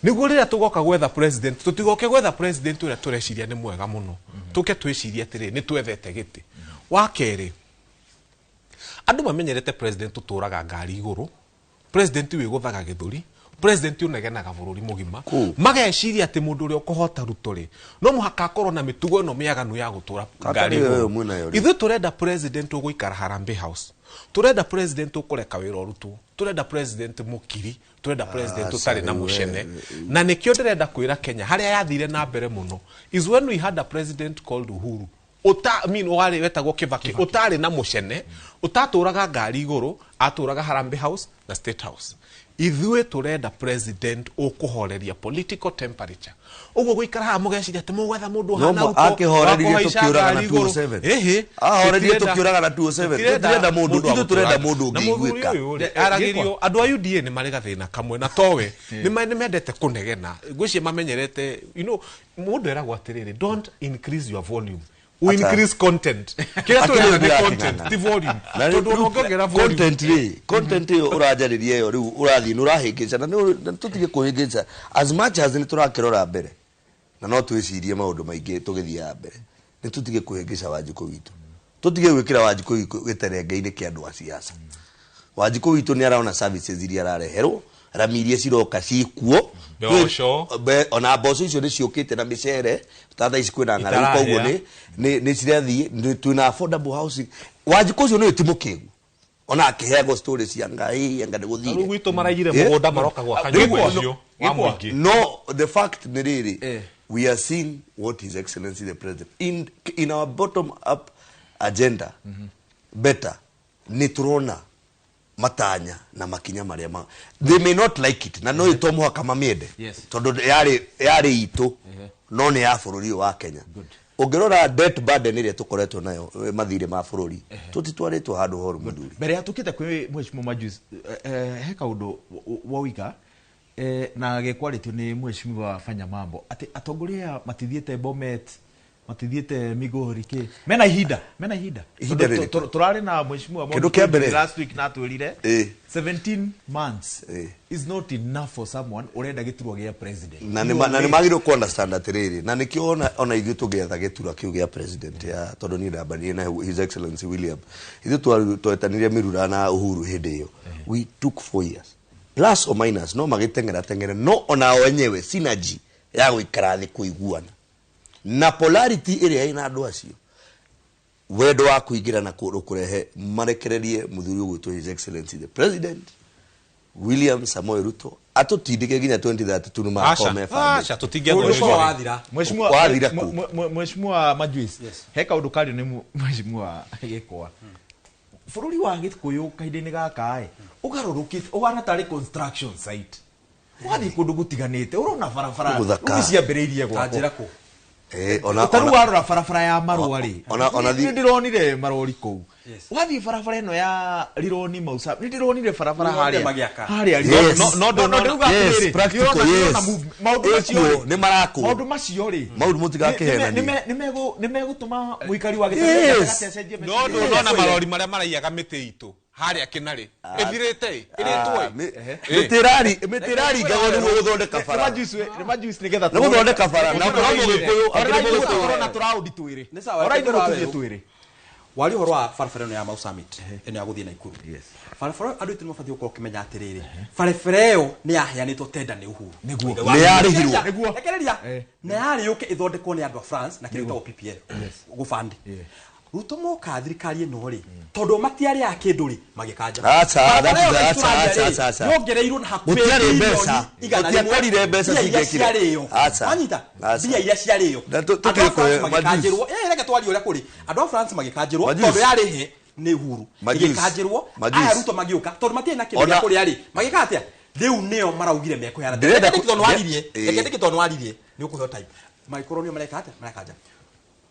Speaker 7: nĩguo rĩrĩa tũgoka gwetha president tũtigoke gwetha president ũrĩa tũreciria nĩ mwega mũno tũke twĩcirie atĩrĩ nĩ twethete gĩtĩ wa kerĩ andũ mamenyerete president ũtũraga ngari igũrũ president wĩgũthaga gĩthũri president ũnegenaga bũrũri mũgima mageciria atĩ mũndũ ũrĩa ũkũhota Ruto-rĩ no mũhaka akorwo na mĩtugo ĩno mĩaganu ya gũtũra ngari igũrũ ithuĩ tũrenda president ũgũikara Harambee House turenda president ũkũreka wĩra ũrutwo turenda president mũkiri turenda president ũtarĩ na mũcene na nĩkĩo ndĩrenda kwĩra Kenya harĩa yathire na mbere mũno is when we had a president called Uhuru wari wetagwo Kibaki ũtarĩ na mũcene ũtatũraga ngari igũrũ atũraga Harambee House na State House ithuĩ turenda president ũkũhoreria political temperature ũguo gũikara haha mũgeciria atĩ mũgwetha mũndũ hana Ruto
Speaker 3: akĩhoreria tũkĩũraga na 207 ahoreria tũkĩũraga na 207 turenda mũndũ ithuĩ turenda mũndũ ũngĩiguĩka
Speaker 7: aragĩrio andũ a UDA nĩ marĩ gathĩna kamwe na towe nĩ mendete kũnegena ngwĩciria mamenyerete mũndũ eragwo atĩrĩrĩ don't increase your volume we increase content kila turenda ni content ti volume tondu onongera volume
Speaker 3: content ũranjarĩria yo rĩu ũrathiĩ nũrahĩngĩca na tũtige kũhĩngĩca as much as nĩ tũrakĩrora mbere na no twĩcirie maũndũ maingĩ tũgĩthiaga mbere nĩ tũtige kũhĩngĩca Wanjikũ witũ tũtige gwĩkĩra Wanjikũ gĩterenge-inĩ kĩa andũ a siasa Wanjikũ witũ nĩ arona services iria arareherwo rami iria ciroka cikuo ona mboco icio nĩ ciũkĩte na mĩcere tatha ici kwĩna ng'aragu koguo nĩ cirathiĩ twĩna affordable housing Wanjikũ ũcio nĩ ti mũkĩgu ona akĩheagwo stories cia ngai anga nĩ gũthire
Speaker 7: rĩu gwitũ maraigire mũgũnda maroka gwaka nyũmba ũcio wa mũingĩ
Speaker 3: no the fact nĩ rĩrĩ we are seeing what his excellency the president in our bottom up agenda better nĩ tũrona matanya na makinya marĩa they may not like it na no itomo kama miende tondu yari itu no ni ya bururi wa Kenya ungirora debt burden iria tukoretwo nayo mathire ma bururi tutitwaritwo handu horu muthuri
Speaker 1: mbere yatukite kwi mheshimiwa Majus he kaundu woiga na gekwaritio ni mheshimiwa fanya mambo ati atongoria matithiete Bomet matithiete Migori ke mena ihinda turari na mheshimiwa last week na twirire 17 months is not enough for someone urenda gĩturwa gĩa president
Speaker 3: na nĩ magĩrĩirwo ku understand atĩrĩrĩ na nĩkĩo ona ithuĩ tũgĩetha gĩturwa kĩu gĩa president ya tondũ niĩ ndambanirie na his excellency William ithuĩ twetanire Mirura na Uhuru hĩndĩ ĩyo we took 4 years plus or minus no magĩteng'era no ona wenyewe synergy ya gũikara thĩ kũiguana na polarity ĩrĩa ina andũ acio wendo wa kuingira na kurehe marekererie muthuri gwitũ his excellency the president William Samoei Ruto atutindike nginya 2032 makome family
Speaker 7: acha tutingiathwo
Speaker 2: wathira
Speaker 1: Mheshimiwa Majuis he kaundu kario ni Mheshimiwa Gikwa bururi wa Gikuyu kahinda-ini gaka ugarurukite ugana tari construction site wathi kundu gutiganite urona barabara uciambiriirie gwakwa
Speaker 3: ona
Speaker 1: taru warora barabara ya marua ri
Speaker 3: ona
Speaker 1: ndironire marori kou wathi barabara ino ya Rironi Mausa ndironire barabara haria
Speaker 3: yes practical yes ni marako
Speaker 1: maundu macio ri
Speaker 3: maundu mutigakehena
Speaker 1: ni megutuma muikari wa gĩtagati
Speaker 7: no ndona marori maria maraiyaga mĩtĩ itu haria kinari ithirite iritwe
Speaker 3: mitirari ngagoni guthondeka bara
Speaker 1: ni majuice nigetha
Speaker 3: no guthondeka bara na
Speaker 1: Mugikuyu na turaudi twiri
Speaker 2: ni sawa
Speaker 1: oraiguru twiri
Speaker 2: wali horo wa farafara ya Mau Summit eno ya guthie na Ikuru farafara andu itu mafathio ko kimenya atiriri farafara yo ni yaheanitwo tenda ni Uhuru
Speaker 3: niguo ni yarihirwo
Speaker 2: niguo ekereria na yari yuke ithondekwo ni andu a France na kirito PPL gufandi Ruto moka thirikari eno ri tondu matiari ya kindu ri magikanja
Speaker 3: acha
Speaker 2: yongereirwo na hakuhi
Speaker 3: mutiari mbeca mutiakorire mbeca cingekire
Speaker 2: acha anyita bia iria ciari yo tukikanjirwo reke twari uria kuri andu a France magikanjirwo tondu yari he ni Uhuru magikanjirwo aya Ruto magiuka tondu matiari na kindu kuri ari magikatia riu neo maraugire mekuhana reke tondu waririe ni ukuheo time maikoroni marekata marakanja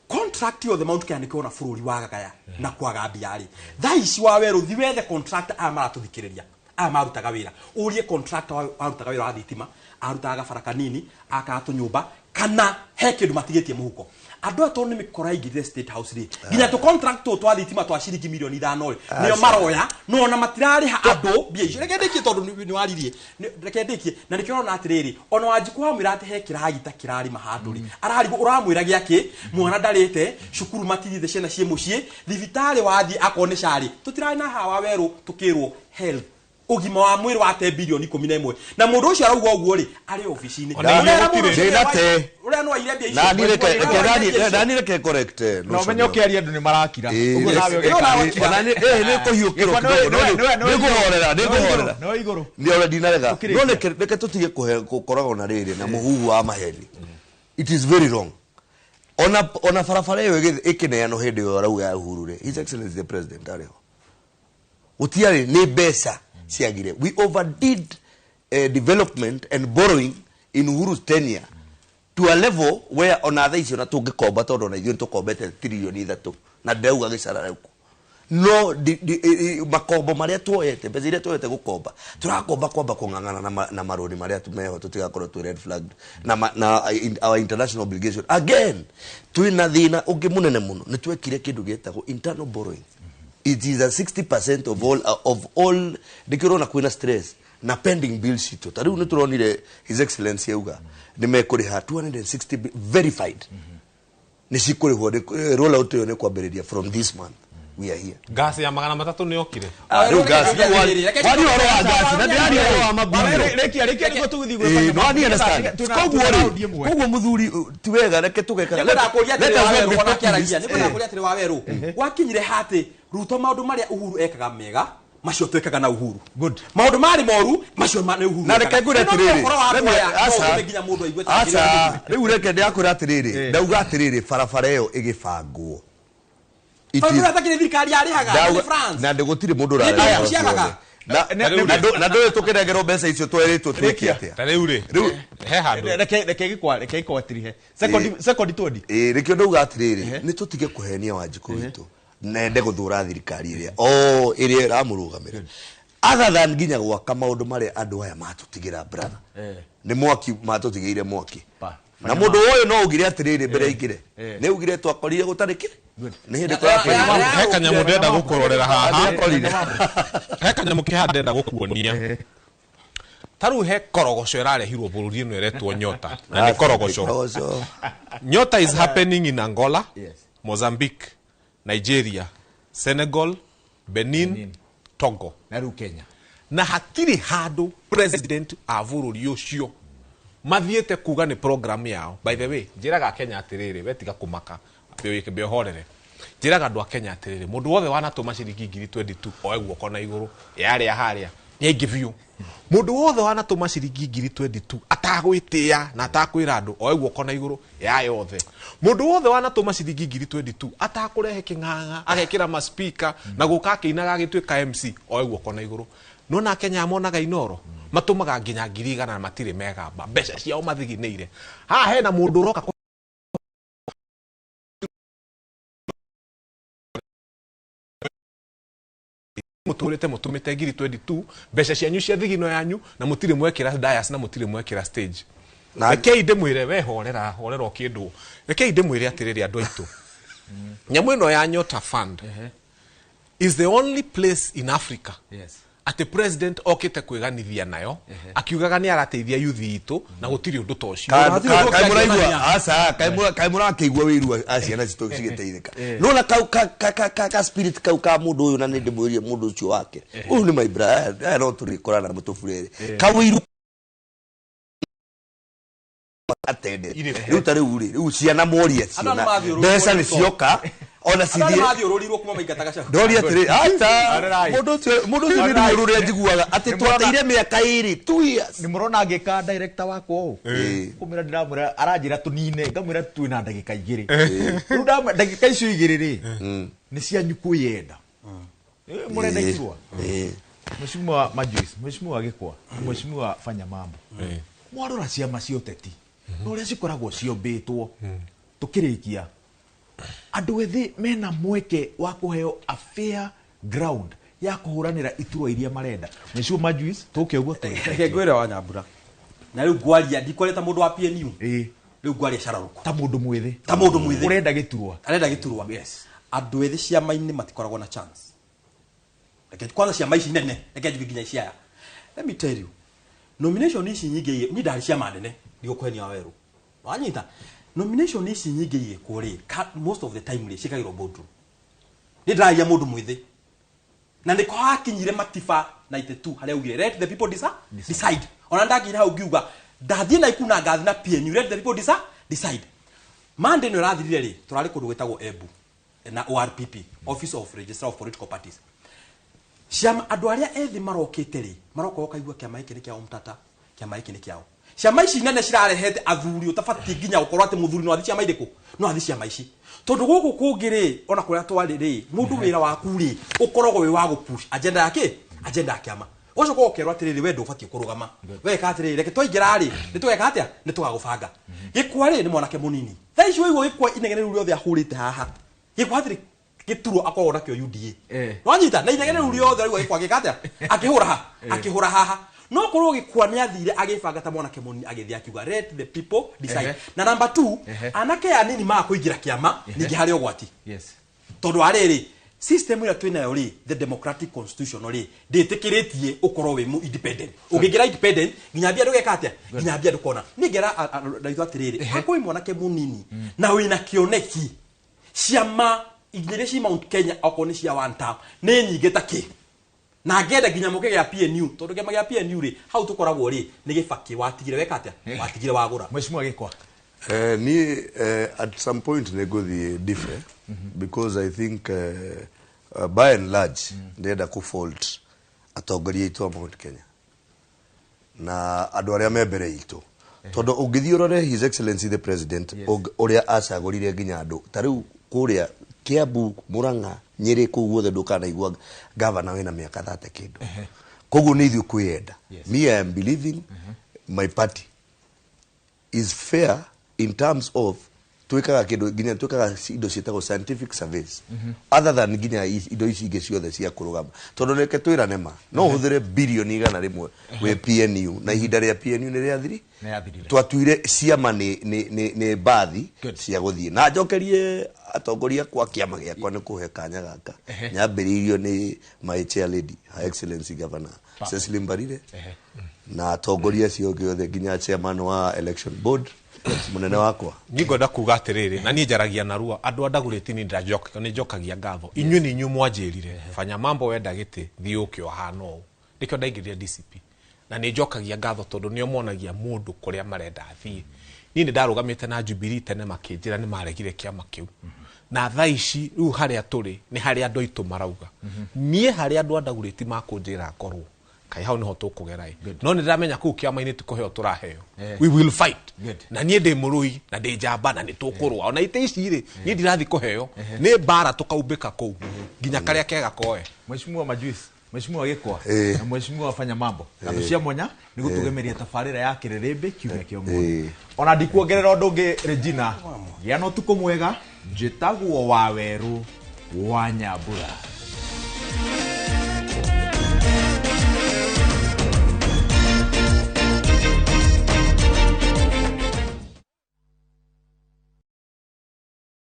Speaker 2: contract of the mount can ikona bururi wa gagaya na kwaga biari thaici wa weru thi wethe contract amaratuthikiriria amarutaga wira urie contract arutaga wira wa thitima arutaga gabara kanini akatu nyumba kana he kindu matigetie muhuko andu ato ni mikora ingire state house ri nginya to contract to twa thitima twa ciringi milioni 5 niyo maroya no na matirari ha andu bia icio reke ndikie tondu ni waririe reke ndikie na nikirona atiriri ona wanjiku wa mwira ate he kiragita kirari mahanduri ararigo uramwira giake mwana ndarite cukuru matithithe ciana cie mucie thibitari wathi akone cari tutirari na hawa weru tukirwo health ugima wa mwiri wa 10 bilioni 11 na mundu ucio arauga uguo ri ari ofisini uria no aire bia
Speaker 3: icio na nireke correct
Speaker 1: no menyo kiaria andu ni marakira uguo nawe
Speaker 3: ugeka ni kuhiukirwo niguhorera
Speaker 1: no iguru
Speaker 3: ni already narega no reke tutige kukoraga na riri na muhuhu wa maheni it is very wrong ona farafara yo ikineano hindi yo arauga Uhuru ri his excellency the president ariho utiari ni besa siagire we overdid development and borrowing in Uhuru's tenure to a level where on other issue na tungikomba tondu na ithuĩ tukombete trilioni 3 na ndeuga gĩcara rĩu no makombo maria tuoyete mbeca iria tuoyete gukomba turakomba kwamba kung'ang'ana na maroni maria tumeho tutigakorwo tu red flagged na our international obligation again twina thina ungi munene muno ni twekire kindu gietagwo internal borrowing. It is a 60% of all dikirona kwina stress na pending bills cito tariu ni turonire his excellency yauga ni mekuriha 260 verified ni cikurihwo roll out yo ni kwambiriria from this month we are here
Speaker 7: gas ya 300 ni okire
Speaker 3: riu gas wali oro wa gas na ndiari oro wa mabiro
Speaker 1: reki ni gutuguthi gweta
Speaker 3: no ni understand koguo muthuri tiwega reke tugeka
Speaker 2: let us wa weru wakinyire hati Ruto maundu maria Uhuru ekaga mega macio twekaga na Uhuru
Speaker 1: good
Speaker 2: maundu mari moru macio ma Uhuru
Speaker 3: na reke ngure atiriri asa riu reke ndiakura atiriri ndauga atiriri barabara iyo igibangwo na ndigutire mundu rarega na ndoe tukirengerwo mbeca icio tweritwo twikiatia
Speaker 7: ta riu ri he handu
Speaker 1: reke gikwa atirihe second 20
Speaker 3: reke ndauga atiriri ni tutige kuhenia Wanjiku witu nende guthura thirikari iria iria ramurugamira other than nginya gwaka maundu maria andu aya matutigira brother ni mwaki matutigiire mwaki na mundu uyu no ugire atiriri mbere igire ni ugire twakorire gutarikire ni hindi
Speaker 7: he kanyamu ndenda gukurorera haha he kanyamu kihanda gukuonia taru he korogoco irarehirwo bururi ino iretwo nyota na ni korogoco nyota is happening in Angola Mozambique Nigeria, Senegal, Benin, Togo
Speaker 1: na Kenya
Speaker 7: na hatiri hadu president avururi ucio mathiete kuga ni program yao. By the way njiraga Kenya atiriri wetiga kumaka byo horere njiraga andu a Kenya atiriri mundu wothe wanatuma ciringi 22 oegwo kona iguru yari haria Nĩ biũ. Mũndũ wothe wanatũma ciringi 22 atagwĩtĩa na atakwĩra andũ oe guoko na igũrũ ya yothe. Mũndũ wothe wanatũma ciringi 22 atakũrehe kĩng'ang'a agekĩra ma speaker na gũka akĩinaga agĩtuĩka MC oe guoko na igũrũ. No na Kenya monaga inoro matũmaga nginya 100 na matirĩ megamba mbeca ciao mathiginĩire. Haha hena mũndũ ũroka mũtũrĩte mũtũmĩte 22 mbeca cianyu cia thigino yanyu na mũtirĩ mwekĩra dais na mũtirĩ mwekĩra stage. Rekei ndĩmwĩre wehorera kĩndũ. Rekei ndĩmwĩre atĩrĩrĩ andũ aitũ. Nyamũ ĩno ya Nyota Fund is the only place in Africa ati president okite kwiganithia nayo akiugaga ni arateithia youth itu na gutiri undu to cio
Speaker 3: kaimuraigua asa kaimura akigua wiru aciana cito cigiteithika nona ka spirit ka mundu uyu na ni ndimwirie mundu ucio wake uyu ni my brother no turikorana na mutufurere ka wiru atende rutari uri ciana moria ciana mbeca ni cioka ona cithie
Speaker 2: mathiũrũrirwo kuma maingataga cia
Speaker 3: ndori atiri ata mundu ucio ni rũrĩa njiguaga ati tweteire mĩaka 2 years
Speaker 1: ni murona ngika director wako kumira ndiramwira aranjira tunine ngamwira twina ndagika 2 riu ndagika icio 2 ni cianyu kwiyenda murenda iturwa mheshimiwa Majuis mheshimiwa Gikwa mheshimiwa Fanya Mambo mwarora ciama cia ũteti no ria cikoragwo ciombĩtwo tukirikia andu ethi mena mweke wa kuheo a fair ground ya kuhuranira iturwa iria marenda. Mheshimiwa Majuis tuke uguo
Speaker 2: tweke ngwira wa Nyambura na riu ngwaria ndikoreta mundu wa PNU riu ngwaria cararuko
Speaker 1: ta mundu mwithi urenda giturwa
Speaker 2: yes andu ethi ciama-ini matikoragwo na chance reke kwanza ciama ici nene reke nginya iciaya. Let me tell you nomination ici nyingi ni ndari ciama nene ndigukwenia weru wanyita nomination ici nyingi igikuri most of the time ri cikagirwo boardroom ni ndaragia mundu mwithi na ndiko hakinyire matifa 92 haria ugire let the people decide ona ndagire hau ngiuga ndathie na ikuna ngathi na PNU let the people decide mande no rathirire ri turari kundu gwetagwo EBU na ORPP Office of Registrar of Political Parties ciama andu aria ethi marokite ri maroka okaigua kiama iki ni kiao mtata kiama iki ni kiao ciama ici nene cirarehete athuri utabati nginya gukorwo ati muthuri no athi ciama iriku no athi ciama ici tondu guku kungiri ona kuria twari ri mundu wira waku ri ukorogwo wi wa gupush agenda yake agenda kiama ucio ko kerwa atiriri we ndubati kurugama we ka atiriri reke twaingira ri ni tweka atia ni tugagubanga Gikwa ri ni mwanake munini tha icio igwo Gikwa inegene ru riothe ahurite haha Gikwa atiri gituro akorwo nakyo UDA wanyita na inegene ru riothe rigwo Gikwa gikatia akihura haha no korwo Gikwa ni athire agibanga ta mwanake munini agithia akiuga let the people decide na number 2 anake anini ma kuingira kiama ningi hari ogwati tondu ariri system ira twinayo ri the democratic constitution ri nditikiritie ukorwo wi independent ugingira independent nginya bia ndugeka atia nginya bia ndukona ningera ndaitwa atiriri hakoi mwanake munini na wina kioneki ciama igire Mount Kenya okoni cia one term ni nyingita ki na ngenda nginya muke ya PNU tondu kema ya PNU ri hau tukoragwo ri ni gibaki watigire weka atia watigire wagura
Speaker 1: Mheshimiwa Gikwa
Speaker 3: ni at some point they go the different because I think by and large ndenda ku fault atongoria itu Mount Kenya na andu aria membere itu tondu ungithiorore his excellency the president uria acagurire nginya andu tariu kuria Kiambu Murang'a Nyeri ku guothe ndukanaigua governor wina miaka 30 kindu koguo ni ithu kwiyenda me I am believing my party is fair in terms of twikaga kindu nginya twikaga indo cietagwo scientific surveys other than nginya indo ici ingi ciothe cia kurugama tondu reke twirane ma no huthire bilioni 100 we PNU na ihinda ria PNU ni ria thiri twatuire ciama ni bathi cia guthie na njokerie atongoria kwa kiama giakwa ni kuhe kanya gaka nyambiririo ni my chair lady her excellency governor Cecily Mbarire na atongoria cio giothe nginya chairman wa election board munene wakwa
Speaker 7: ningoda kuga atiriri na ni njaragia narua andu andaguriti ni ndajoka ni njokagia ngatho inyu ni inyu mwanjirire Fanya Mambo wenda giti thiukio hana u ndikyo ndaingirire DCP na ni njokagia ngatho tondu nio monagia mundu kuria marenda athie ni ndarugamite na Jubilee tene makinjira ni maregire kiama kiu na thaici riu haria turi ni haria andu itu marauga nie haria andu andaguriti makunjira ngorwo kai hau niho tukugera no ni ndamenya ku kiama-ini tukuheo turaheo we will fight na nie ndi murui na ndi njamba na ni tukurwa ona ite ici ri nie ndirathi kuheo ni bara tukaumbika ku nginya karia kega koe
Speaker 1: Mheshimiwa Majuisi, Mheshimiwa Gikwa na Mheshimiwa Wafanya Mambo na tucia monya ni gutugemeria tabarira ya Kĩrĩrĩmbĩ kiumia kio mwe ona ndikuongerera undu ungi Regina gia no tuko mwega njitagwo wa Weru wa Nyambura.